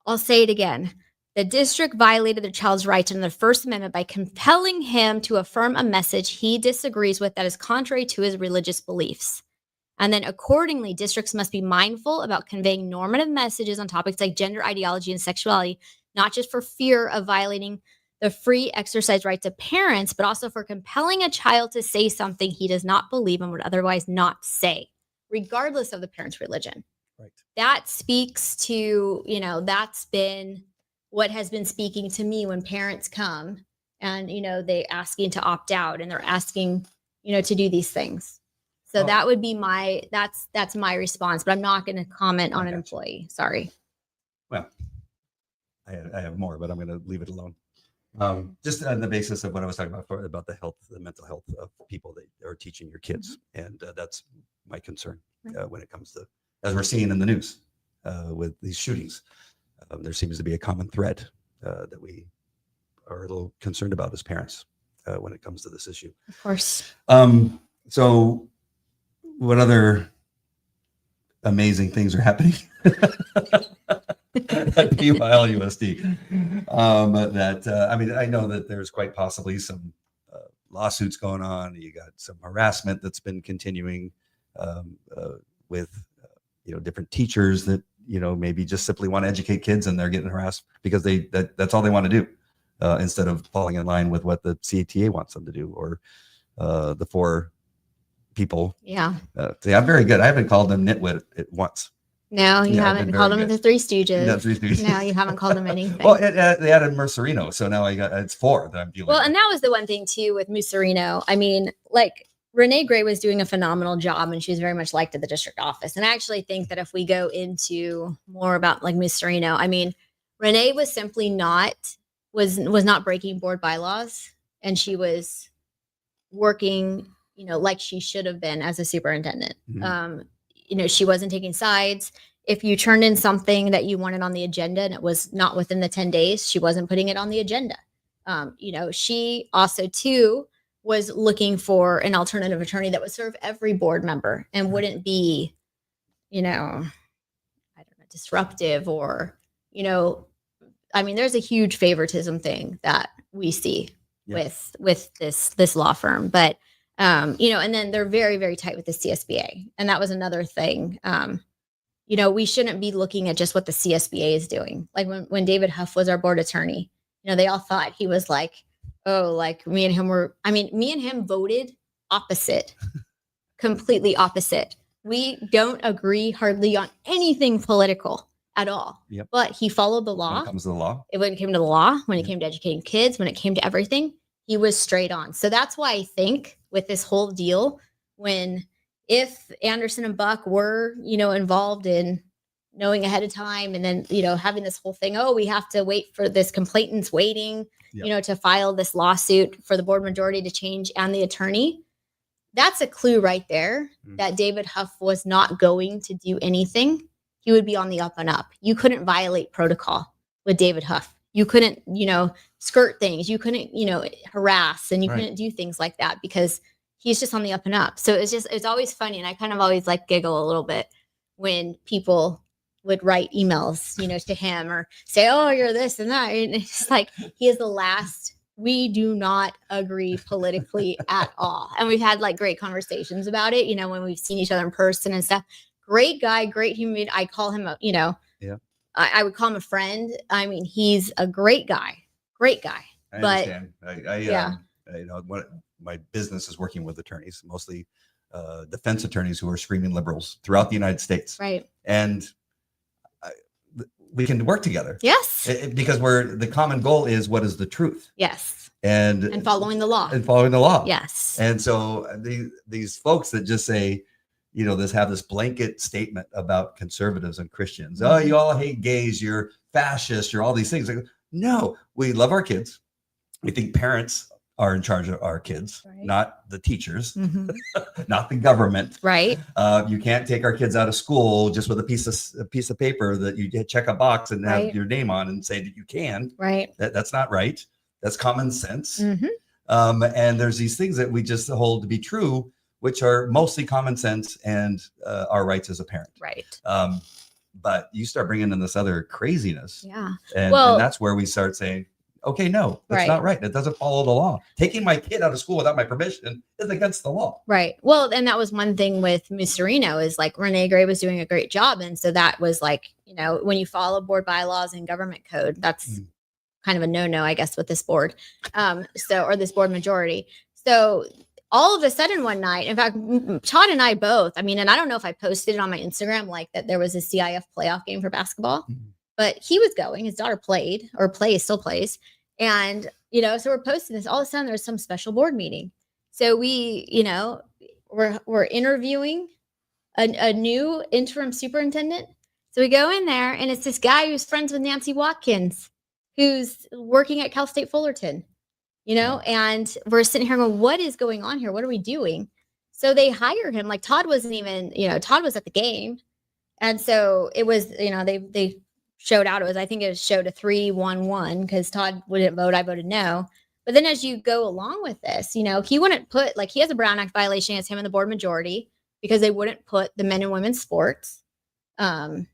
I'll say it again. The district violated the child's rights under the First Amendment by compelling him to affirm a message he disagrees with that is contrary to his religious beliefs. And then accordingly, districts must be mindful about conveying normative messages on topics like gender ideology and sexuality, not just for fear of violating the free exercise rights of parents, but also for compelling a child to say something he does not believe and would otherwise not say, regardless of the parent's religion. Right. That speaks to, that's been what has been speaking to me when parents come and, they asking to opt out and they're asking, to do these things. So that would be that's my response, but I'm not going to comment on an employee. Sorry. Well, I have more, but I'm going to leave it alone. Just on the basis of what I was talking about the mental health of people that are teaching your kids. And that's my concern when it comes to, as we're seeing in the news with these shootings. There seems to be a common thread that we are a little concerned about as parents when it comes to this issue. Of course. So what other amazing things are happening at PYLUSD? I know that there's quite possibly some lawsuits going on. You got some harassment that's been continuing with different teachers that maybe just simply want to educate kids and they're getting harassed because that's all they want to do instead of falling in line with what the CATA wants them to do, or the four people. Yeah. I'm very good. I haven't called them nitwit at once. No, you haven't called them the Three Stooges. No, Three Stooges. No, you haven't called them anything. Well, they added Mercerino, so now it's four that I'm dealing with. Well, and that was the one thing too with Mercerino. I mean, Renee Gray was doing a phenomenal job and she was very much liked at the district office. And I actually think that if we go into more about Mercerino, I mean, Renee was simply was not breaking board bylaws, and she was working, like she should have been as a superintendent. Mm-hmm. She wasn't taking sides. If you turned in something that you wanted on the agenda and it was not within the 10 days, she wasn't putting it on the agenda. She also too was looking for an alternative attorney that would serve every board member and wouldn't be, disruptive or, there's a huge favoritism thing that we see with this law firm, but, and then they're very, very tight with the CSBA. And that was another thing. We shouldn't be looking at just what the CSBA is doing. Like when David Huff was our board attorney, they all thought he was me and him voted opposite, completely opposite. We don't agree hardly on anything political at all. Yep. But he followed the law. When it comes to the law. When it came to the law, when it came to educating kids, when it came to everything, he was straight on. So that's why I think with this whole deal, if Anderson and Buck were, involved in knowing ahead of time and then, having this whole thing, we have to wait for this complainant's waiting, to file this lawsuit for the board majority to change and the attorney. That's a clue right there that David Huff was not going to do anything. He would be on the up and up. You couldn't violate protocol with David Huff. You couldn't, skirt things. You couldn't, harass, and you couldn't do things like that because he's just on the up and up. So it's always funny. And I kind of always giggle a little bit when people would write emails, to him or say, you're this and that. And it's he is the last. We do not agree politically at all. And we've had great conversations about it, when we've seen each other in person and stuff. Great guy, great human being. I call him I would call him a friend. I mean, he's a great guy. Great guy. I understand. What my business is working with attorneys, mostly defense attorneys who are screaming liberals throughout the United States. Right. And we can work together. Yes. Because the common goal is what is the truth. Yes. And following the law. And following the law. Yes. And so these folks that just say, have this blanket statement about conservatives and Christians. Oh, you all hate gays, you're fascist, you're all these things. Like, no, we love our kids. We think parents are in charge of our kids, Right. not the teachers, not the government. Right. You can't take our kids out of school just with a piece of paper that you check a box and have Right. your name on and say that you can. Right. That's not right. That's common sense. Mm-hmm. And there's these things that we just hold to be true, which are mostly common sense and our rights as a parent. Right. But you start bringing in this other craziness. Yeah. And that's where we start saying, okay, no, that's not right. It doesn't follow the law. Taking my kid out of school without my permission is against the law. Right. Well, and that was one thing with Mussolino is like Renee Gray was doing a great job. And so that was like, when you follow board bylaws and government code, that's kind of a no-no, I guess, with this board. Or this board majority. So all of a sudden one night, in fact, Todd and I both, and I don't know if I posted it on my Instagram, like that there was a CIF playoff game for basketball. But he was going, his daughter still plays. And, so we're posting this. All of a sudden there's some special board meeting. So we, we're interviewing a new interim superintendent. So we go in there and it's this guy who's friends with Nancy Watkins, who's working at Cal State Fullerton, and we're sitting here going, what is going on here? What are we doing? So they hired him. Like Todd wasn't even, Todd was at the game. And so it was, they showed out. I think it was showed a 3-1-1 because Todd wouldn't vote. I voted no. But then as you go along with this, he wouldn't put, he has a Brown Act violation against him and the board majority because they wouldn't put the men and women's sports, on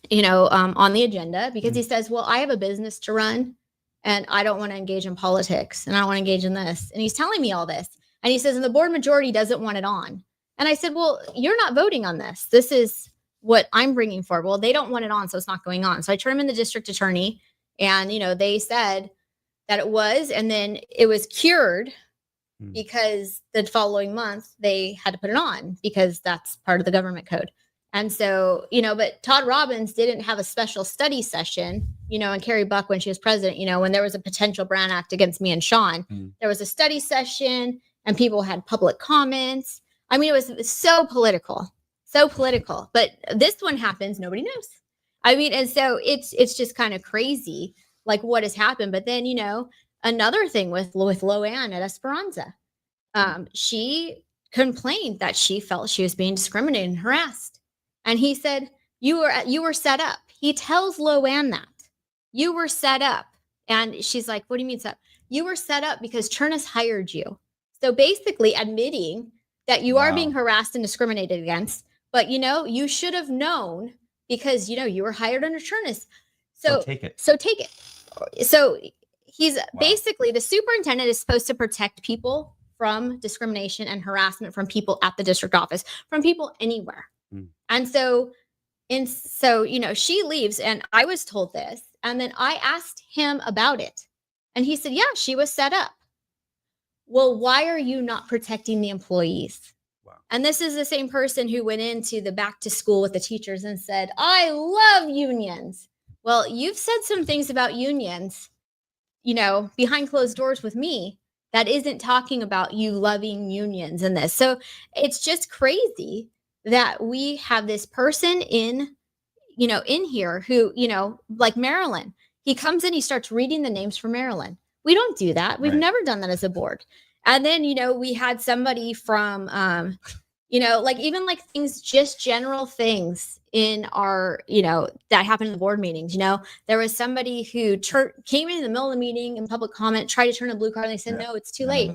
the agenda because he says, well, I have a business to run and I don't want to engage in politics and I don't want to engage in this. And he's telling me all this. And he says, and the board majority doesn't want it on. And I said, well, you're not voting on this. This is what I'm bringing forward. Well, they don't want it on, so it's not going on. So I turned him in the district attorney and, they said that it was, and then it was cured because the following month they had to put it on because that's part of the government code. And so, but Todd Robbins didn't have a special study session, and Carrie Buck, when she was president, when there was a potential Brown Act against me and Sean, there was a study session and people had public comments. It was so political. But this one happens, nobody knows. And so it's just kind of crazy, like what has happened. But then, another thing with Loanne at Esperanza, she complained that she felt she was being discriminated and harassed. And he said, you were set up. He tells Loanne that you were set up. And she's like, what do you mean set up? You were set up because Chernus hired you. So basically admitting that you are being harassed and discriminated against. But, you should have known because, you were hired under Chernus. So take it. So he's basically the superintendent is supposed to protect people from discrimination and harassment from people at the district office, from people anywhere. And so, she leaves and I was told this. And then I asked him about it. And he said, yeah, she was set up. Well, why are you not protecting the employees? And this is the same person who went into the back to school with the teachers and said, I love unions. Well, you've said some things about unions, behind closed doors with me that isn't talking about you loving unions and this. So it's just crazy that we have this person in here who, like Maryland, he comes in, he starts reading the names for Maryland. We don't do that. We've never done that as a board. And then, we had somebody from, even like things, just general things in our, that happened in the board meetings. There was somebody who came in the middle of the meeting in public comment, tried to turn a blue card, and they said, no, it's too late.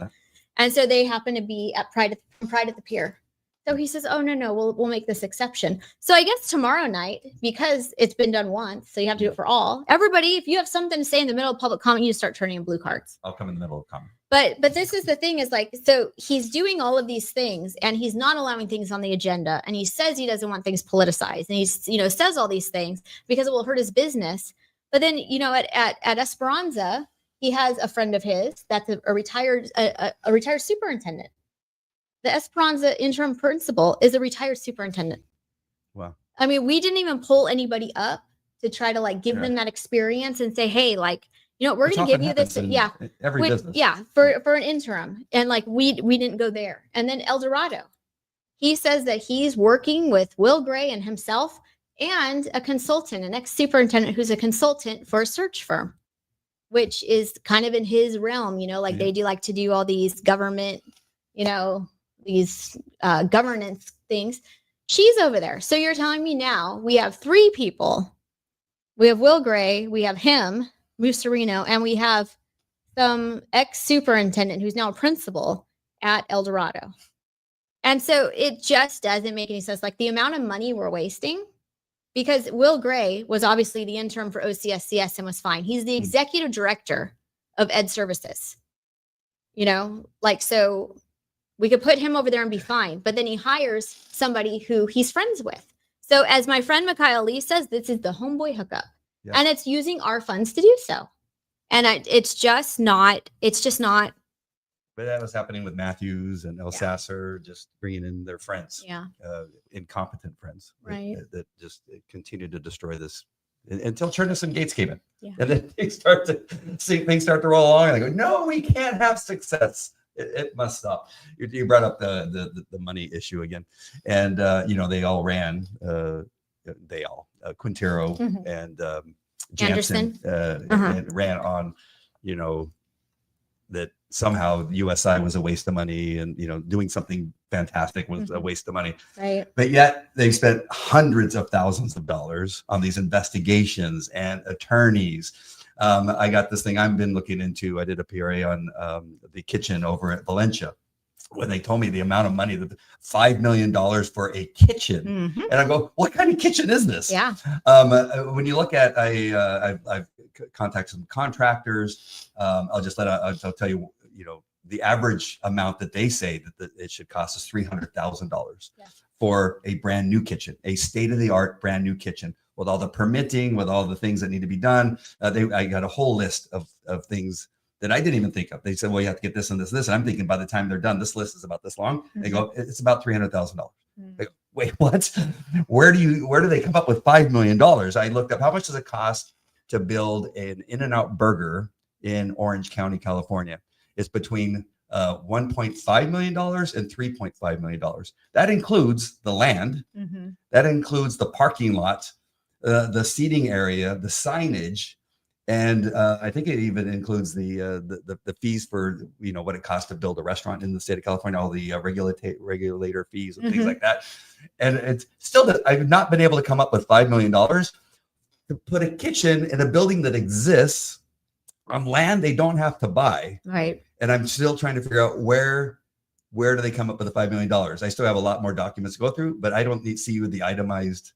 And so they happened to be at Pride at the Pier. So he says, oh, no, we'll make this exception. So I guess tomorrow night, because it's been done once, so you have to do it for all. Everybody, if you have something to say in the middle of public comment, you just start turning in blue cards. I'll come in the middle of comment. But this is the thing is so he's doing all of these things and he's not allowing things on the agenda. And he says he doesn't want things politicized. And he's, says all these things because it will hurt his business. But then, at Esperanza, he has a friend of his that's a retired superintendent. The Esperanza interim principal is a retired superintendent. Wow. We didn't even pull anybody up to try to give them that experience and say, hey, we're going to give you this. Every business. Yeah. For an interim. And we didn't go there. And then El Dorado, he says that he's working with Will Gray and himself and a consultant, an ex-superintendent who's a consultant for a search firm, which is kind of in his realm, like they do like to do all these government, these governance things. She's over there. So you're telling me now we have 3 people. We have Will Gray, we have him, Musarino, and we have some ex-superintendent who's now a principal at El Dorado. And so it just doesn't make any sense. Like the amount of money we're wasting, because Will Gray was obviously the interim for OCSCS and was fine. He's the executive director of Ed Services. So we could put him over there and be fine. But then he hires somebody who he's friends with. So as my friend Mikhail Lee says, this is the homeboy hookup. Yeah. And it's using our funds to do so. And it's just not. But that was happening with Matthews and El Sasser, just bringing in their friends, incompetent friends, right? That just continued to destroy this until Chernus and Gates came in, yeah. And then things start to roll along, and they go, "No, we can't have success. It must stop." You brought up the money issue again, and they all ran. Quintero and Jansen and ran on, that somehow USI was a waste of money, and doing something fantastic was a waste of money. Right. But yet they spent hundreds of thousands of dollars on these investigations and attorneys. I got this thing I've been looking into. I did a PRA on the kitchen over at Valencia, when they told me the amount of money, that $5 million for a kitchen. And I go, what kind of kitchen is this? Yeah. When you look at, I've contacted some contractors. I'll tell you, the average amount that they say that it should cost is $300,000 for a brand new kitchen, a state-of-the-art brand new kitchen, with all the permitting, with all the things that need to be done. I got a whole list of things that I didn't even think of. They said, well, you have to get this and this and this. And I'm thinking by the time they're done, this list is about this long. They go, it's about $300,000. They go, wait, what? Where do they come up with $5 million? I looked up, how much does it cost to build an In-N-Out burger in Orange County, California? It's between $1.5 million and $3.5 million. That includes the land. That includes the parking lot, the seating area, the signage. And I think it even includes the fees for, what it costs to build a restaurant in the state of California, all the regulator fees and things like that. And it's still that I've not been able to come up with $5 million to put a kitchen in a building that exists on land they don't have to buy. Right. And I'm still trying to figure out where do they come up with the $5 million? I still have a lot more documents to go through, but I don't see you with the itemized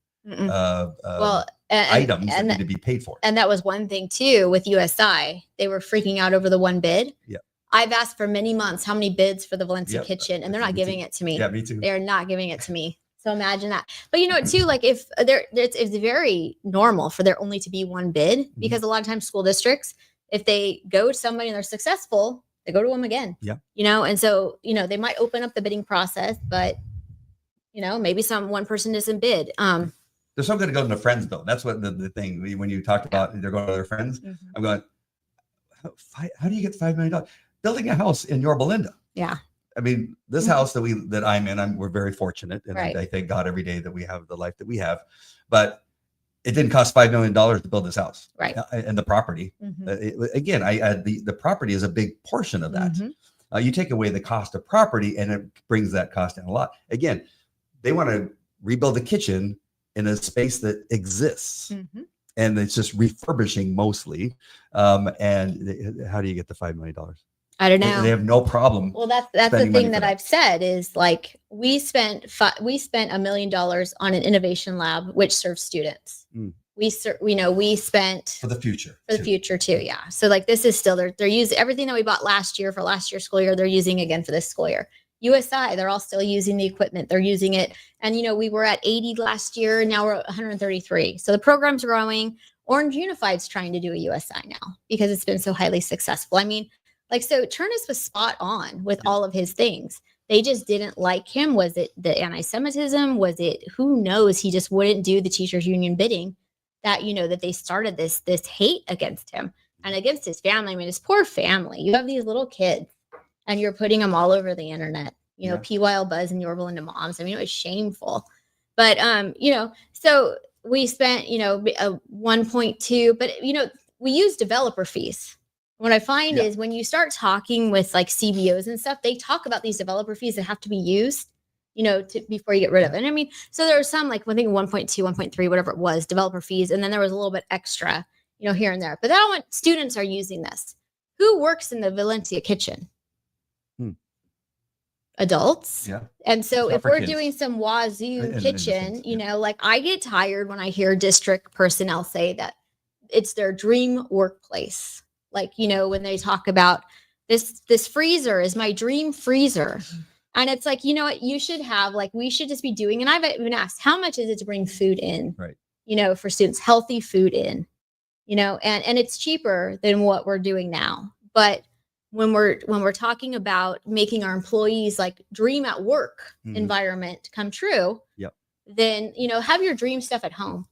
items that need to be paid for. And that was one thing too with USI. They were freaking out over the one bid. Yeah. I've asked for many months how many bids for the Valencia kitchen, and they're not giving it to me. Yeah, me too. They're not giving it to me. So imagine that. But too, like if it's very normal for there only to be one bid, because a lot of times school districts, if they go to somebody and they're successful, they go to them again. Yeah. And so, they might open up the bidding process, but maybe one person doesn't bid. There's something to go to friends though. That's what the thing, when you talked about they're going to their friends, I'm going, how do you get $5 million? Building a house in Yorba Linda. Yeah. I mean, this house that I'm in, we're very fortunate. And I thank God every day that we have the life that we have, but it didn't cost $5 million to build this house. Right. And the property, the property is a big portion of that. You take away the cost of property and it brings that cost down a lot. Again, they want to rebuild the kitchen in a space that exists, and it's just refurbishing mostly. And how do you get the $5 million? I don't know. They have no problem. Well, that's the thing that I've said is like we spent $1 million on an innovation lab which serves students. We spent for the future. For the future too, yeah. So like this is still they're using everything that we bought last year for last year's school year. They're using again for this school year. USI, they're all still using the equipment. They're using it, and we were at 80 last year. Now we're at 133. So the program's growing. Orange Unified's trying to do a USI now because it's been so highly successful. I mean, so Chernus was spot on with all of his things. They just didn't like him. Was it the anti-Semitism? Was it who knows? He just wouldn't do the teachers union bidding. That that they started this hate against him and against his family. I mean, his poor family. You have these little kids, and you're putting them all over the internet. you know, Yeah. PYLUSD and Yorba Linda moms. I mean, it was shameful. But, you know, so we spent, you know, 1.2, but, you know, we use developer fees. What I find is when you start talking with like CBOs and stuff, they talk about these developer fees that have to be used, you know, before you get rid of it. And I mean, so there was some like, I think 1.2, 1.3, whatever it was, developer fees. And then there was a little bit extra, you know, here and there. But that's what students are using this. Who works in the Valencia kitchen? Adults. Yeah. And so Not if for we're kids. doing some wazoo And kitchen, kids, you know, like I get tired when I hear district personnel say that it's their dream workplace. Like, you know, when they talk about this freezer is my dream freezer. And it's like, you know what, you should have, like, we should just be doing, and I've even asked, how much is it to bring food in? Right. You know, for students, healthy food in, you know, and it's cheaper than what we're doing now. But when we're talking about making our employees like dream at work environment come true, then, you know, have your dream stuff at home.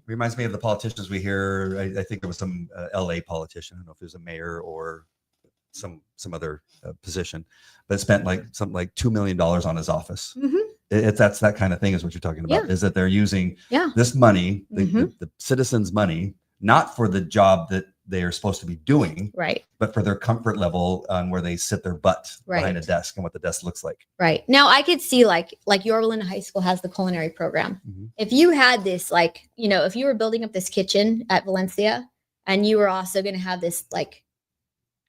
Reminds me of the politicians we hear. I think there was some LA politician. I don't know if it was a mayor or some other position, but spent like something like $2 million on his office. That's that kind of thing is what you're talking about, is that they're using this money, the citizens' money, not for the job that they are supposed to be doing, right, but for their comfort level on where they sit their butt behind a desk and what the desk looks like. Right. Now I could see like Yorba Linda High School has the culinary program. If you had this, like, you know, if you were building up this kitchen at Valencia and you were also going to have this like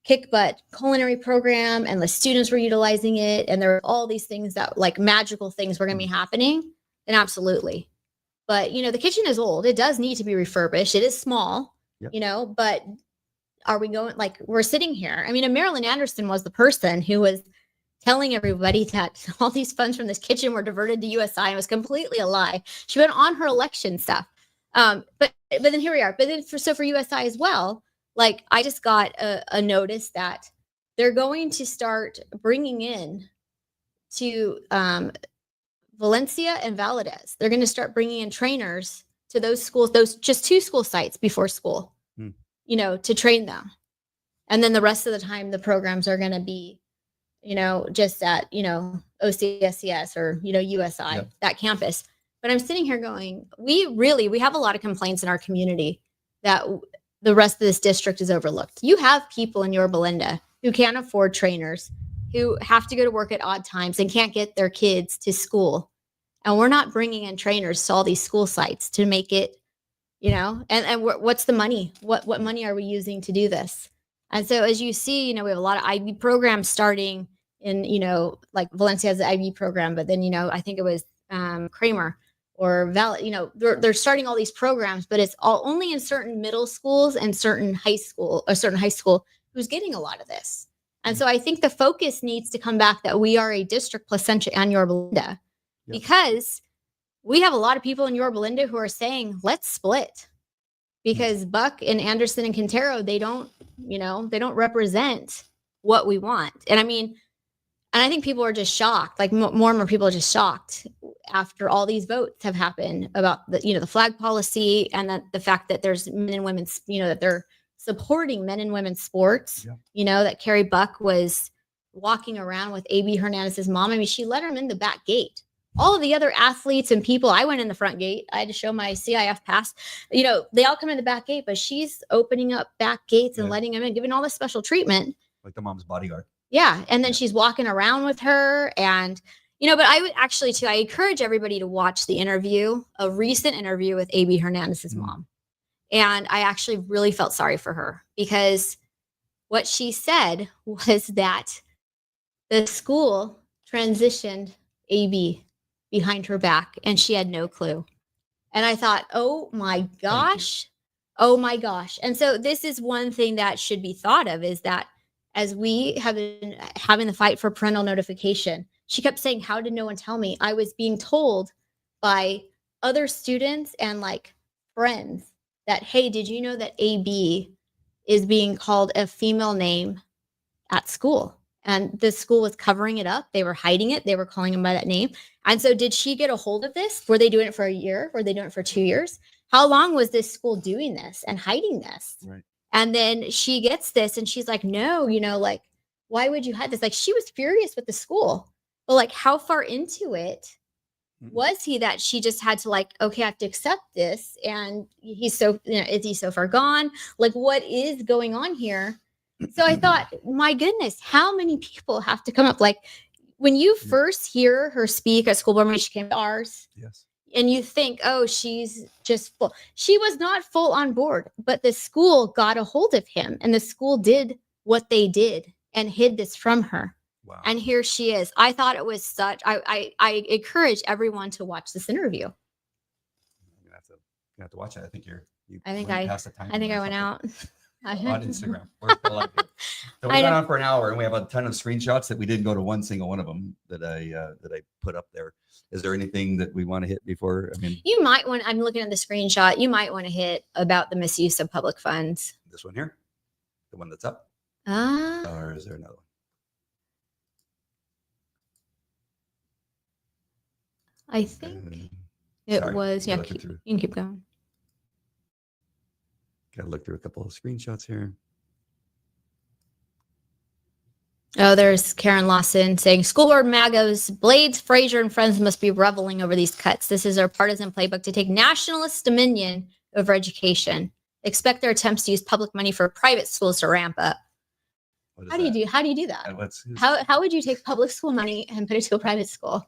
kick butt culinary program and the students were utilizing it and there were all these things that like magical things were going to be happening, then absolutely. But, you know, the kitchen is old. It does need to be refurbished. It is small, you know, but are we going, like, we're sitting here. I mean, and Marilyn Anderson was the person who was telling everybody that all these funds from this kitchen were diverted to USI, and it was completely a lie. She went on her election stuff. But then here we are. But then for USI as well, like I just got a notice that they're going to start bringing in to Valencia and Valadez. They're going to start bringing in trainers to those schools, those just 2 school sites before school, you know, to train them. And then the rest of the time, the programs are going to be, you know, just at, you know, OCSCS or, you know, USI, that campus. But I'm sitting here going, we have a lot of complaints in our community that the rest of this district is overlooked. You have people in Yorba Linda who can't afford trainers, who have to go to work at odd times and can't get their kids to school. And we're not bringing in trainers to all these school sites to make it, you know, and what's the money? What money are we using to do this? And so as you see, you know, we have a lot of IB programs starting in, you know, like Valencia has an IB program, but then, you know, I think it was Kramer or you know, they're starting all these programs, but it's all only in certain middle schools and certain high school who's getting a lot of this. And so I think the focus needs to come back that we are a district Placentia and Yorba Linda, because we have a lot of people in Yorba Linda who are saying, let's split, because Buck and Anderson and Quintero, they don't represent what we want. And I mean, and I think people are just shocked, like more and more people are just shocked after all these votes have happened about the, you know, the flag policy and that the fact that there's men and women's, you know, that they're supporting men and women's sports, you know, that Carrie Buck was walking around with AB Hernandez's mom. I mean, she let him in the back gate. All of the other athletes and people, I went in the front gate. I had to show my CIF pass. You know, they all come in the back gate, but she's opening up back gates and letting them in, giving all this special treatment. Like the mom's bodyguard. Yeah. And then she's walking around with her. And, you know, but I would actually, too, I encourage everybody to watch the interview, a recent interview with AB Hernandez's mom. And I actually really felt sorry for her, because what she said was that the school transitioned AB behind her back and she had no clue. And I thought, oh my gosh. And so this is one thing that should be thought of, is that as we have been having the fight for parental notification, she kept saying, how did no one tell me? I was being told by other students and like friends that, hey, did you know that AB is being called a female name at school? And the school was covering it up. They were hiding it. They were calling him by that name. And so did she get a hold of this? Were they doing it for a year? Were they doing it for 2 years? How long was this school doing this and hiding this? Right. And then she gets this and she's like, no, you know, like why would you hide this? Like, she was furious with the school, but like, how far into it was he that she just had to like, okay, I have to accept this. And he's so, is he so far gone? Like, what is going on here? So I thought, my goodness, how many people have to come up? Like, when you first hear her speak at school board meeting, she came to ours. Yes. And you think, oh, she's just full. She was not full on board, but the school got a hold of him, and the school did what they did and hid this from her. Wow. And here she is. I thought it was such, I encourage everyone to watch this interview. You have to watch it. I think I think I went out. On Instagram. We're still like it. So we got on for an hour, and we have a ton of screenshots that we didn't go to one single one of them that I put up there. Is there anything that we want to hit before? I mean, you might want. I'm looking at the screenshot. You might want to hit about the misuse of public funds. This one here, the one that's up, Ah. or is there another one? I think it was. Yeah, you can keep going. Got to look through a couple of screenshots here. Oh, there's Karen Lawson saying, school board magos, Blades, Frazier, and friends must be reveling over these cuts. This is our partisan playbook to take nationalist dominion over education. Expect their attempts to use public money for private schools to ramp up. How do you do that? How would you take public school money and put it to a private school?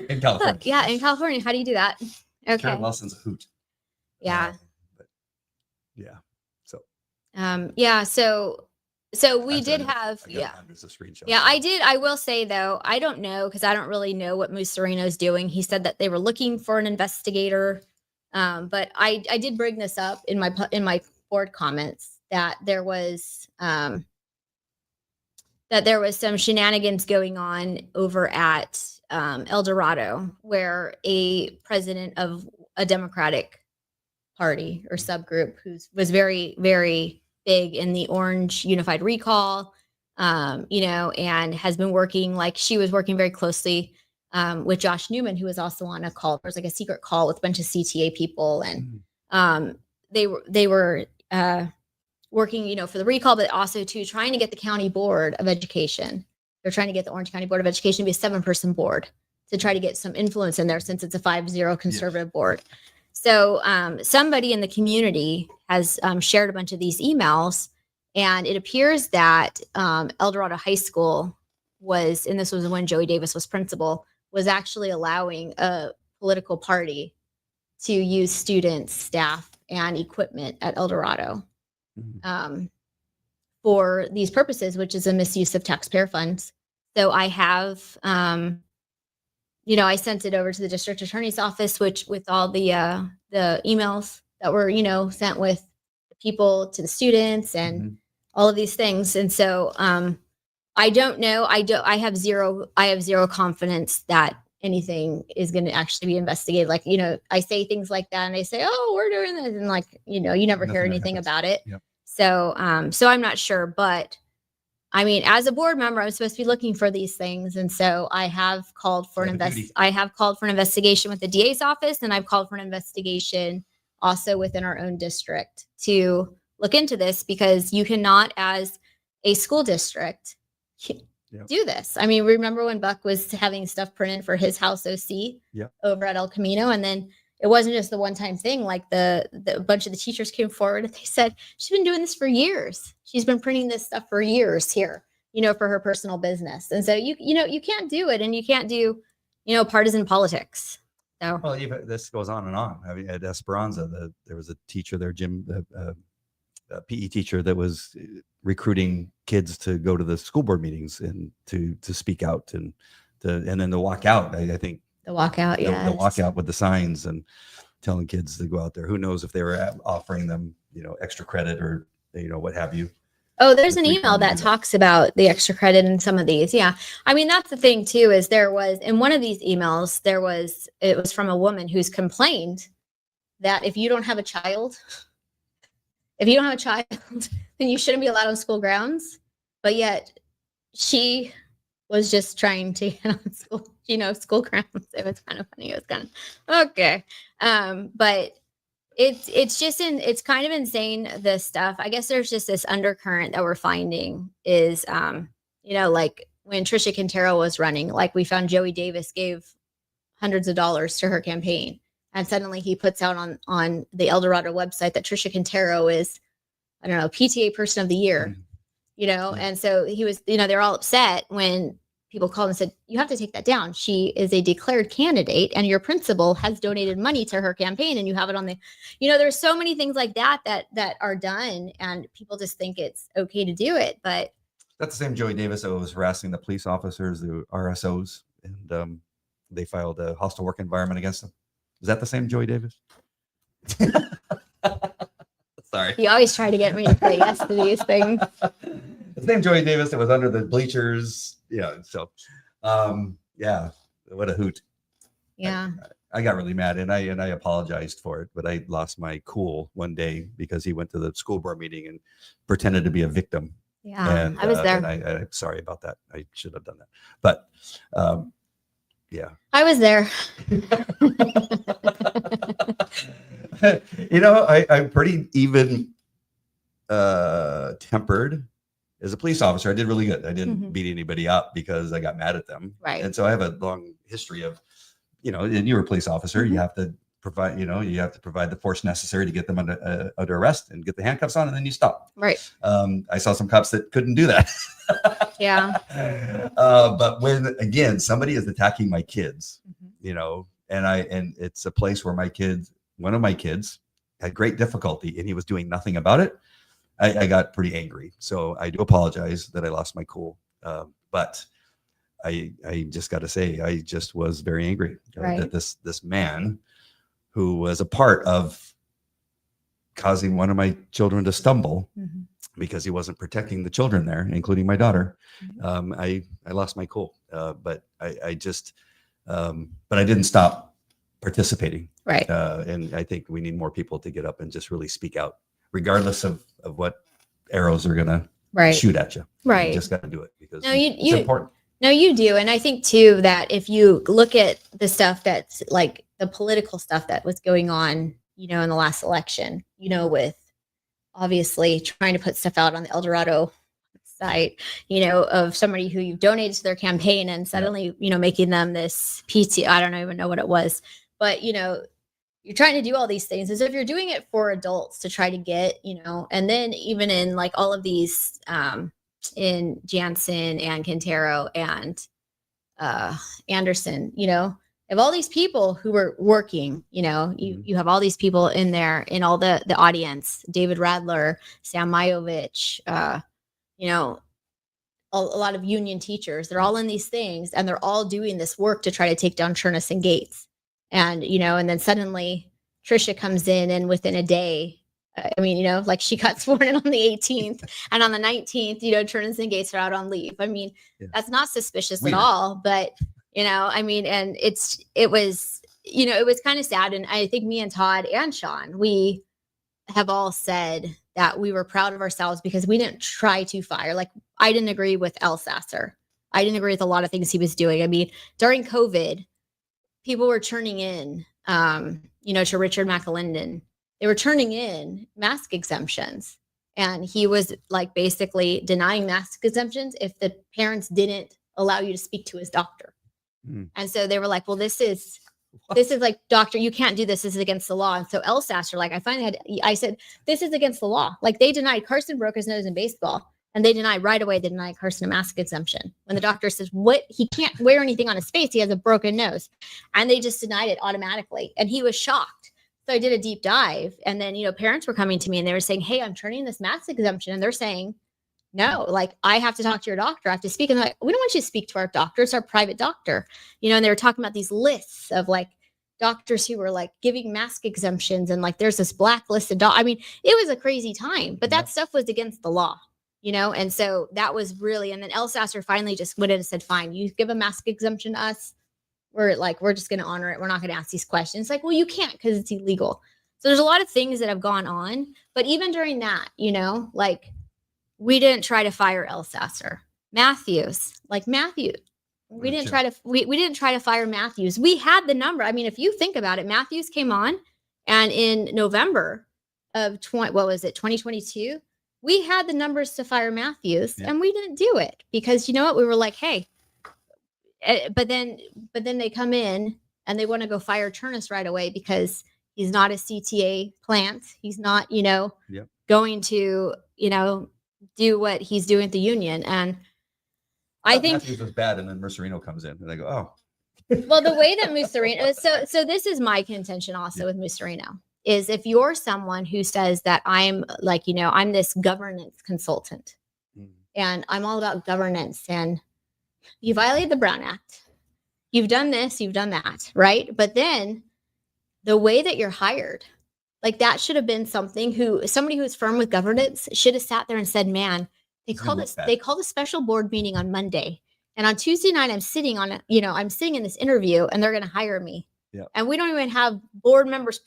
In California. Yeah, in California. How do you do that? Okay. Karen Lawson's a hoot. Yeah. Yeah. So. Yeah. So we did have, hundreds of screenshots. Yeah, I did. I will say though, I don't know, because I don't really know what Musarino's doing. He said that they were looking for an investigator. But I did bring this up in my board comments that there was some shenanigans going on over at El Dorado, where a president of a Democratic party or subgroup was very, very big in the Orange Unified Recall, and has been working, like she was working very closely with Josh Newman, who was also on a call. There was like a secret call with a bunch of CTA people, and they were working, for the recall, but also trying to get the County Board of Education. They're trying to get the Orange County Board of Education to be a 7-person board to try to get some influence in there, since it's a 5-0 conservative board. So somebody in the community has shared a bunch of these emails, and it appears that El Dorado High School was, and this was when Joey Davis was principal, was actually allowing a political party to use students, staff, and equipment at El Dorado for these purposes, which is a misuse of taxpayer funds. So I have, I sent it over to the district attorney's office, which with all the emails that were, sent with the people to the students and all of these things. And so I don't know. I have zero confidence that anything is going to actually be investigated. Like, I say things like that and they say, oh, we're doing this. And like, you never hear anything about it. Yep. So I'm not sure, but I mean, as a board member, I'm supposed to be looking for these things. And so I have called for an investigation with the DA's office, and I've called for an investigation also within our own district to look into this, because you cannot, as a school district, do this. I mean, remember when Buck was having stuff printed for his house OC over at El Camino, and then it wasn't just the one-time thing. Like the bunch of the teachers came forward and they said, she's been doing this for years. She's been printing this stuff for years here, for her personal business. And so you can't do it, and you can't do, partisan politics. So, well, even this goes on and on. I mean, at Esperanza, there was a teacher there, Jim, a PE teacher, that was recruiting kids to go to the school board meetings and to speak out and then to walk out. I think the walkout, the walkout with the signs and telling kids to go out there. Who knows if they were offering them, extra credit or what have you. Oh, there's an email that talks about the extra credit in some of these. Yeah. I mean, that's the thing too, is there was, in one of these emails, it was from a woman who's complained that if you don't have a child, then you shouldn't be allowed on school grounds. But yet she was just trying to get on school grounds. It was kind of funny. It was kind of okay. But It's kind of insane, this stuff. I guess there's just this undercurrent that we're finding is, like when Trisha Quintero was running, like we found Joey Davis gave hundreds of dollars to her campaign. And suddenly he puts out on the El Dorado website that Trisha Quintero is, I don't know, PTA person of the year, And so he was, they're all upset when people called and said, you have to take that down. She is a declared candidate and your principal has donated money to her campaign and you have it on the, there's so many things like that are done and people just think it's okay to do it. But that's the same Joey Davis that was harassing the police officers, the RSOs, and they filed a hostile work environment against them. Is that the same Joey Davis? Sorry. You always try to get me to say yes to these things. The same Joey Davis that was under the bleachers. Yeah. So, what a hoot. Yeah. I got really mad and I apologized for it, but I lost my cool one day because he went to the school board meeting and pretended to be a victim. Yeah. And I was there. And I'm sorry about that. I should have done that. But, yeah. I was there. I'm pretty even tempered as a police officer. I did really good. I didn't beat anybody up because I got mad at them. Right. And so I have a long history of, and you're a police officer, you have to provide, the force necessary to get them under arrest and get the handcuffs on, and then you stop. Right. I saw some cops that couldn't do that. Yeah. But when, again, somebody is attacking my kids, and it's a place where one of my kids had great difficulty and he was doing nothing about it. I got pretty angry. So I do apologize that I lost my cool. But I just got to say, I just was very angry that this man who was a part of causing one of my children to stumble because he wasn't protecting the children there, including my daughter. I lost my cool, but I didn't stop participating. Right. And I think we need more people to get up and just really speak out, regardless of what arrows are going to shoot at you. Right. You just got to do it because it's important. No, you do. And I think too, that if you look at the stuff that's like the political stuff that was going on, in the last election, with obviously trying to put stuff out on the El Dorado site, of somebody who you donated to their campaign and suddenly, making them this PT, I don't even know what it was, but, you're trying to do all these things as if you're doing it for adults to try to get, and then even in like all of these, in Jansen and Quintero and Anderson, of all these people who were working, you have all these people in there in all the audience, David Radler, Sam Mayovich, a lot of union teachers, they're all in these things and they're all doing this work to try to take down Chernus and Gates. And, and then suddenly Trisha comes in and within a day, like she got sworn in on the 18th and on the 19th, Chernus and Gates are out on leave. That's not suspicious at all, but, and it was kind of sad. And I think me and Todd and Sean, we have all said that we were proud of ourselves because we didn't try to fire. Like I didn't agree with El Sasser. I didn't agree with a lot of things he was doing. During COVID, people were turning in, to Richard McAlinden. They were turning in mask exemptions. And he was like basically denying mask exemptions if the parents didn't allow you to speak to his doctor. And so they were like, well, this is like, doctor, you can't do this. This is against the law. And so El Sasser, like I said, this is against the law. Like they denied Carson broke his nose in baseball. And they denied right away, they denied Carson a mask exemption. When the doctor says, he can't wear anything on his face. He has a broken nose. And they just denied it automatically. And he was shocked. So I did a deep dive. And then, parents were coming to me and they were saying, hey, I'm turning this mask exemption. And they're saying, no, like I have to talk to your doctor. I have to speak. And they're like, we don't want you to speak to our doctor. It's our private doctor. And they were talking about these lists of like doctors who were like giving mask exemptions. And like, there's this blacklisted it was a crazy time, but that stuff was against the law. And so that was really, and then El Sasser finally just went in and said, fine, you give a mask exemption to us. We're just going to honor it. We're not going to ask these questions. Like, well, you can't because it's illegal. So there's a lot of things that have gone on, but even during that, like we didn't try to fire El Sasser. Matthews, we didn't try to, we didn't try to fire Matthews. We had the number. If you think about it, Matthews came on And in November of 2022, we had the numbers to fire Matthews, and we didn't do it because you know what? We were like, hey, but then they come in and they want to go fire Turnus right away because he's not a CTA plant. He's not, going to, do what he's doing at the union. And I think Matthews was bad, and then Mercerino comes in, and they go, "Oh." Well, the way that Musarino, so this is my contention also with Musarino, is if you're someone who says that I'm I'm this governance consultant and I'm all about governance and you violated the Brown Act, you've done this, you've done that, right? But then the way that you're hired, like that should have been somebody who's firm with governance should have sat there and said, man, they called a special board meeting on Monday. And on Tuesday night, I'm sitting I'm sitting in this interview and they're going to hire me. Yep. And we don't even have board members,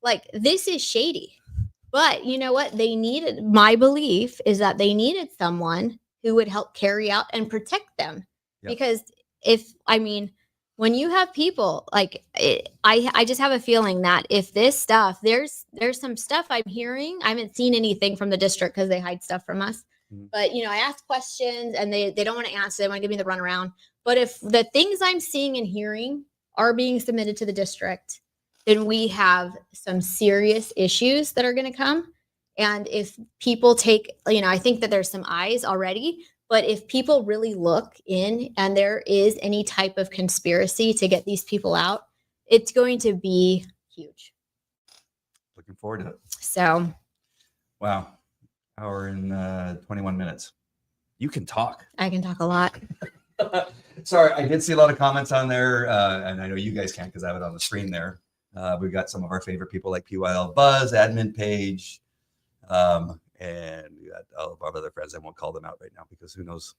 like this is shady. But you know what? My belief is that they needed someone who would help carry out and protect them. Yep. Because when you have people I just have a feeling that if this stuff, there's some stuff I'm hearing. I haven't seen anything from the district because they hide stuff from us. But, I ask questions and they don't want to answer. They want to give me the runaround. But if the things I'm seeing and hearing are being submitted to the district, then we have some serious issues that are going to come. And if people take, I think that there's some eyes already. But if people really look in and there is any type of conspiracy to get these people out, it's going to be huge. Looking forward to it. So. Wow. Hour and 21 minutes. You can talk. I can talk a lot. Sorry, I did see a lot of comments on there, and I know you guys can't because I have it on the screen there. We've got some of our favorite people like PYL Buzz, admin page, and we got all of our other friends. I won't call them out right now because who knows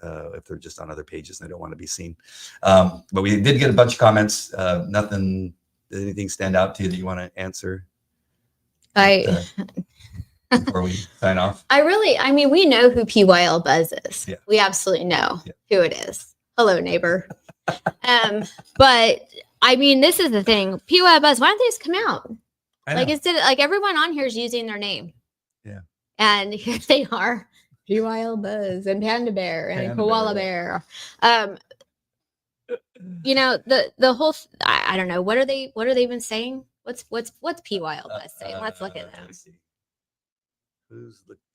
if they're just on other pages and they don't want to be seen. But we did get a bunch of comments. Did anything stand out to you that you want to answer? Before we sign off? We know who PYL Buzz is. Yeah. We absolutely know who it is. Hello, neighbor. But this is the thing. PYL Buzz, why don't they just come out? Everyone on here is using their name. Yeah. And here they are. PYL Buzz and Panda Bear and Koala Bear. The whole I don't know. What are they even saying? What's PYL Buzz saying? Let's look at them.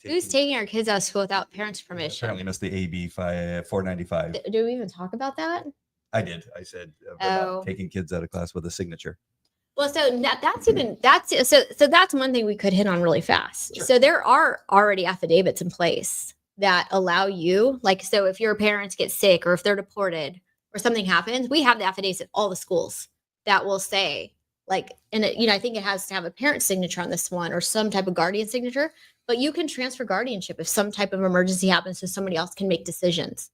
Who's taking our kids out of school without parents' permission? Apparently missed the AB 495. Do we even talk about that? I did. I said about taking kids out of class with a signature. Well, so that's one thing we could hit on really fast. Sure. So there are already affidavits in place that allow you, so if your parents get sick or if they're deported or something happens, we have the affidavits at all the schools that will say, I think it has to have a parent signature on this one or some type of guardian signature, but you can transfer guardianship if some type of emergency happens so somebody else can make decisions.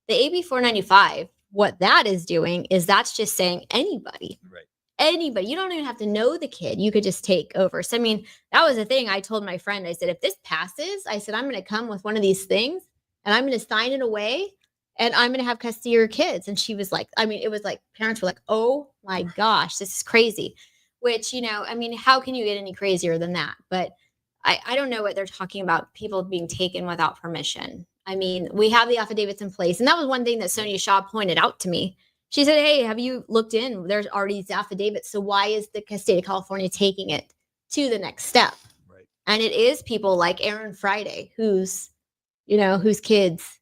The AB 495, what that is doing is that's just saying anybody. Right. Anybody. You don't even have to know the kid. You could just take over. So, that was the thing I told my friend. I said, if this passes, I said, I'm going to come with one of these things and I'm going to sign it away and I'm going to have custody of your kids. And she was like, it was like parents were like, oh my gosh, this is crazy. Which, how can you get any crazier than that? But I don't know what they're talking about, people being taken without permission. We have the affidavits in place. And that was one thing that Sonia Shaw pointed out to me. She said, hey, have you looked in? There's already these affidavits. So why is the state of California taking it to the next step? Right. And it is people like Aaron Friday, whose kids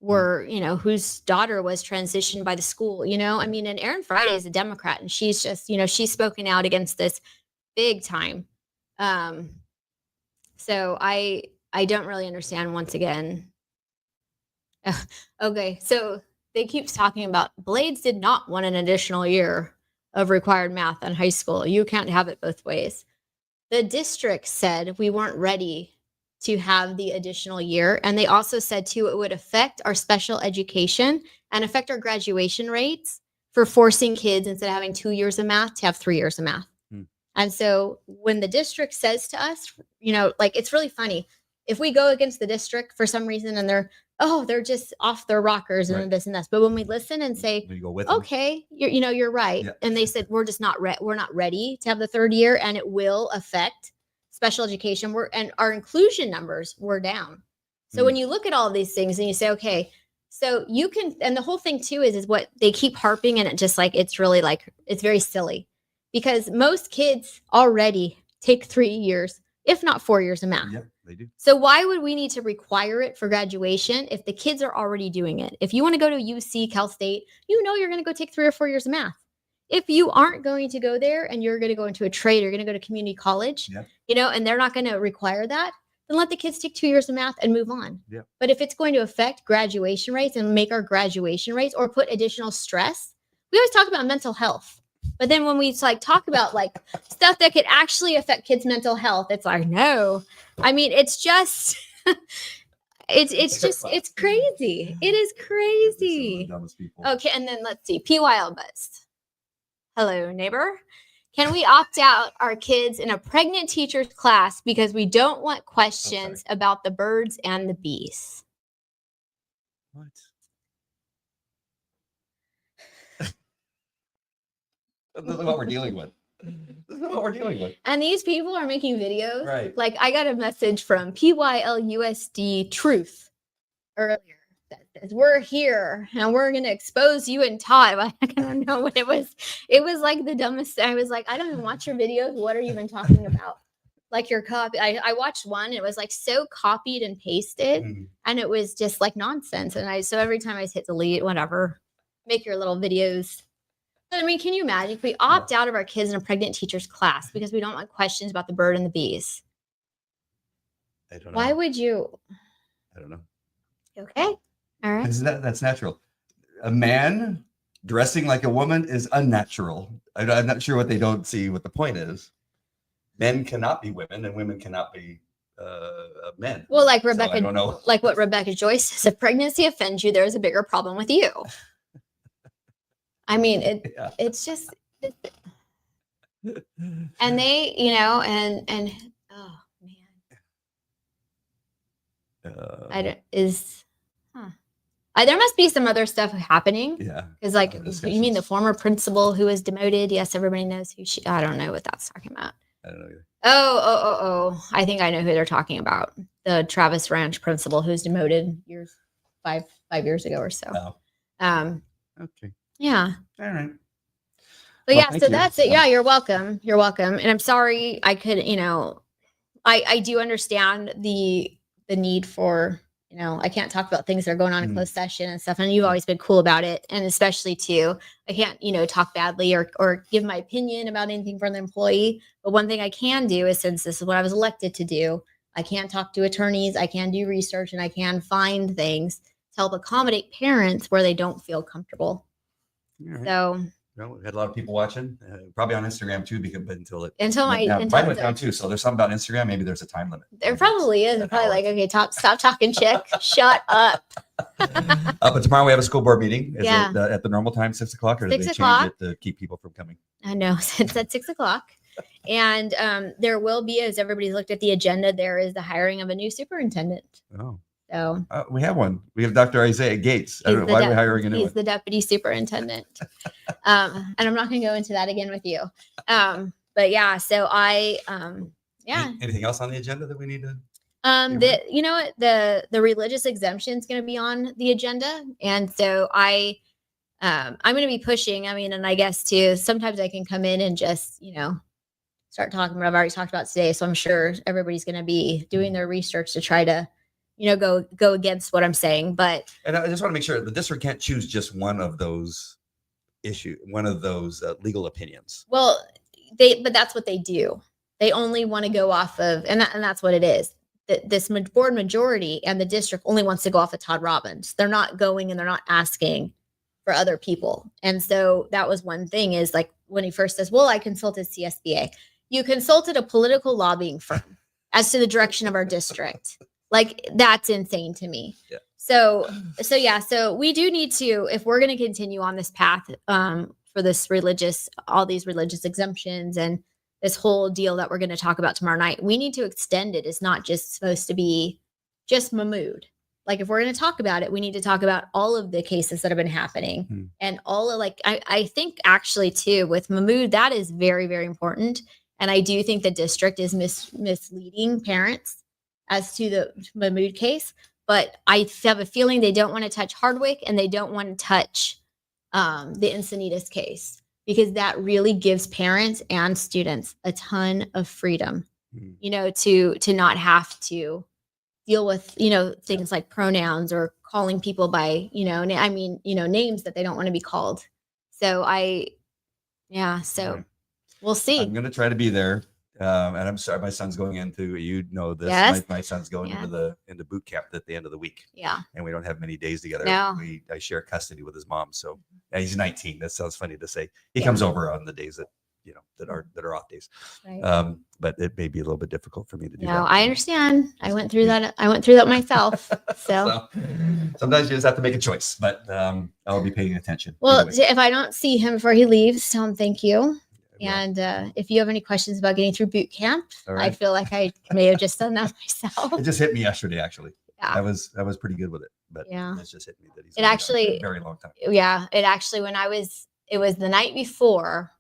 were, whose daughter was transitioned by the school, and Aaron Friday is a Democrat and she's just, she's spoken out against this big time. So I don't really understand once again. Okay. So they keep talking about Blades did not want an additional year of required math in high school. You can't have it both ways. The district said we weren't ready to have the additional year. And they also said too, it would affect our special education and affect our graduation rates for forcing kids instead of having 2 years of math to have 3 years of math. And so when the district says to us, it's really funny. if we go against the district for some reason and they're just off their rockers and Right. this and this. But when we listen and say, We go with them. okay, you're right. Yeah. And they said, we're just not we're not ready to have the third year, and it will affect special education. And our inclusion numbers were down. So when you look at all of these things and you say, okay, so you can, and the whole thing too is what they keep harping, and it just like, it's really like, it's very silly because most kids already take 3 years, if not 4 years of math. Yeah, they do. So why would we need to require it for graduation if the kids are already doing it? If you want to go to UC, Cal State, you're going to go take 3 or 4 years of math. If you aren't going to go there and you're going to go into a trade, you're going to go to community college, and they're not going to require that, then let the kids take 2 years of math and move on. Yeah. But if it's going to affect graduation rates and make our graduation rates or put additional stress, we always talk about mental health. But then when we talk about stuff that could actually affect kids' mental health, it's like, no. I mean, it's just, it's crazy. It is crazy. Okay, and then let's see, PYLUSD. Hello, neighbor. Can we opt out our kids in a pregnant teacher's class because we don't want questions about the birds and the bees? What? This is what we're dealing with. And these people are making videos. Right. Like I got a message from PYLUSD Truth earlier that says, we're here and we're going to expose you and Todd. I don't know what it was. It was like the dumbest. I was like, I don't even watch your videos. What are you even talking about? Like your copy. I watched one. And it was like so copied and pasted. And it was just like nonsense. And so every time I hit delete, whatever, make your little videos. I mean, can you imagine if we opt out of our kids in a pregnant teacher's class because we don't want questions about the bird and the bees? I don't know. Why would you? I don't know. Okay. All right. That's natural. A man dressing like a woman is unnatural. I'm not sure what they don't see what the point is. Men cannot be women and women cannot be men. Well, like So Rebecca, I don't know. like what Rebecca Joyce says, if pregnancy offends you, there's a bigger problem with you. I mean, it's just, and they, and oh man, there must be some other stuff happening. Yeah. Because you mean the former principal who was demoted? Yes, everybody knows who she. I don't know what that's talking about. I don't know either. Oh! I think I know who they're talking about. The Travis Ranch principal who's demoted five years ago or so. Oh. Okay. Yeah. All right. But Well, yeah, so thank you. that's it. Yeah, you're welcome. You're welcome. And I'm sorry I could, I do understand the need for, I can't talk about things that are going on in closed session and stuff. And you've always been cool about it. And especially too, I can't, talk badly or give my opinion about anything from the employee. But one thing I can do is, since this is what I was elected to do, I can talk to attorneys, I can do research, and I can find things to help accommodate parents where they don't feel comfortable. Right. So, well, we had a lot of people watching, probably on Instagram too, but until mine went down too. So there's something about Instagram. Maybe there's a time limit. There probably is. They're probably like, okay, stop talking, chick. Shut up. But tomorrow we have a school board meeting. Is Yeah. it at the normal time, 6 o'clock, or did 6 they o'clock. change it to keep people from coming? I know it's at 6 o'clock. And there will be, as everybody's looked at the agenda, there is the hiring of a new superintendent. Oh, So we have one. We have Dr. Isaiah Gates. I don't know why we're hiring a new he's one. the deputy superintendent. And I'm not going to go into that again with you. But yeah, so Anything else on the agenda that we need to? The religious exemption is going to be on the agenda. And so I'm going to be pushing, and I guess too, sometimes I can come in and just, start talking what I've already talked about today. So I'm sure everybody's going to be doing their research to try to, go against what I'm saying. But And I just want to make sure the district can't choose just one of those legal opinions. Well, but that's what they do. They only want to go off of, and that's what it is. This board majority and the district only wants to go off of Todd Robbins. They're not going and they're not asking for other people. And so that was one thing, is like when he first says, well, I consulted CSBA. You consulted a political lobbying firm as to the direction of our district. Like, that's insane to me. Yeah. So we do need to, if we're going to continue on this path for all these religious exemptions and this whole deal that we're going to talk about tomorrow night, we need to extend it. It's not just supposed to be just Mahmoud. Like, if we're going to talk about it, we need to talk about all of the cases that have been happening and all of, like, I think actually too with Mahmoud, that is very, very important. And I do think the district is misleading parents as to the Mahmoud case, but I have a feeling they don't want to touch Hardwick and they don't want to touch the Encinitas case, because that really gives parents and students a ton of freedom, you know, to not have to deal with, you know, things like pronouns or calling people by, you know, names that they don't want to be called. So we'll see. I'm going to try to be there. And I'm sorry, my son's going into, you know, this, Yes. my son's going into boot camp at the end of the week. Yeah. And we don't have many days together. No. I share custody with his mom. So he's 19. That sounds funny to say. He comes over on the days that, you know, that are off days. Right. But it may be a little bit difficult for me to do that. No, I understand. I went through that myself. So sometimes you just have to make a choice, but I'll be paying attention. well, Anyway. if I don't see him before he leaves, tell him thank you. Well, And if you have any questions about getting through boot camp, all right. I feel like I may have just done that myself. It just hit me yesterday, actually. Yeah. I was pretty good with it, but Yeah. it's just hit me that he's It been actually- for a very long time. Yeah, it actually, it was the night before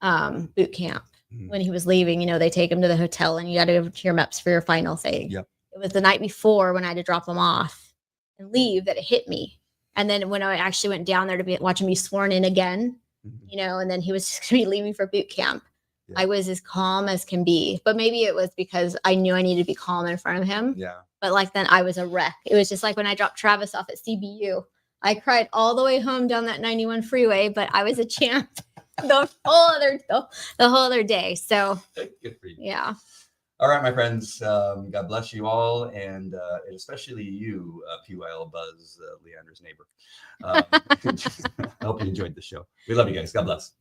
boot camp when he was leaving. You know, they take him to the hotel and you got to go to your MEPS for your final thing. Yep. It was the night before when I had to drop him off and leave that it hit me. And then when I actually went down there to watch him be sworn in again, you know, and then he was just going to be leaving for boot camp. Yeah. I was as calm as can be, but maybe it was because I knew I needed to be calm in front of him. Yeah. But like then I was a wreck. It was just like when I dropped Travis off at CBU. I cried all the way home down that 91 freeway, but I was a champ the whole other day. So Good for you. yeah. All right, my friends. God bless you all, and especially you, PYL Buzz, Leandra's neighbor. I hope you enjoyed the show. We love you guys. God bless.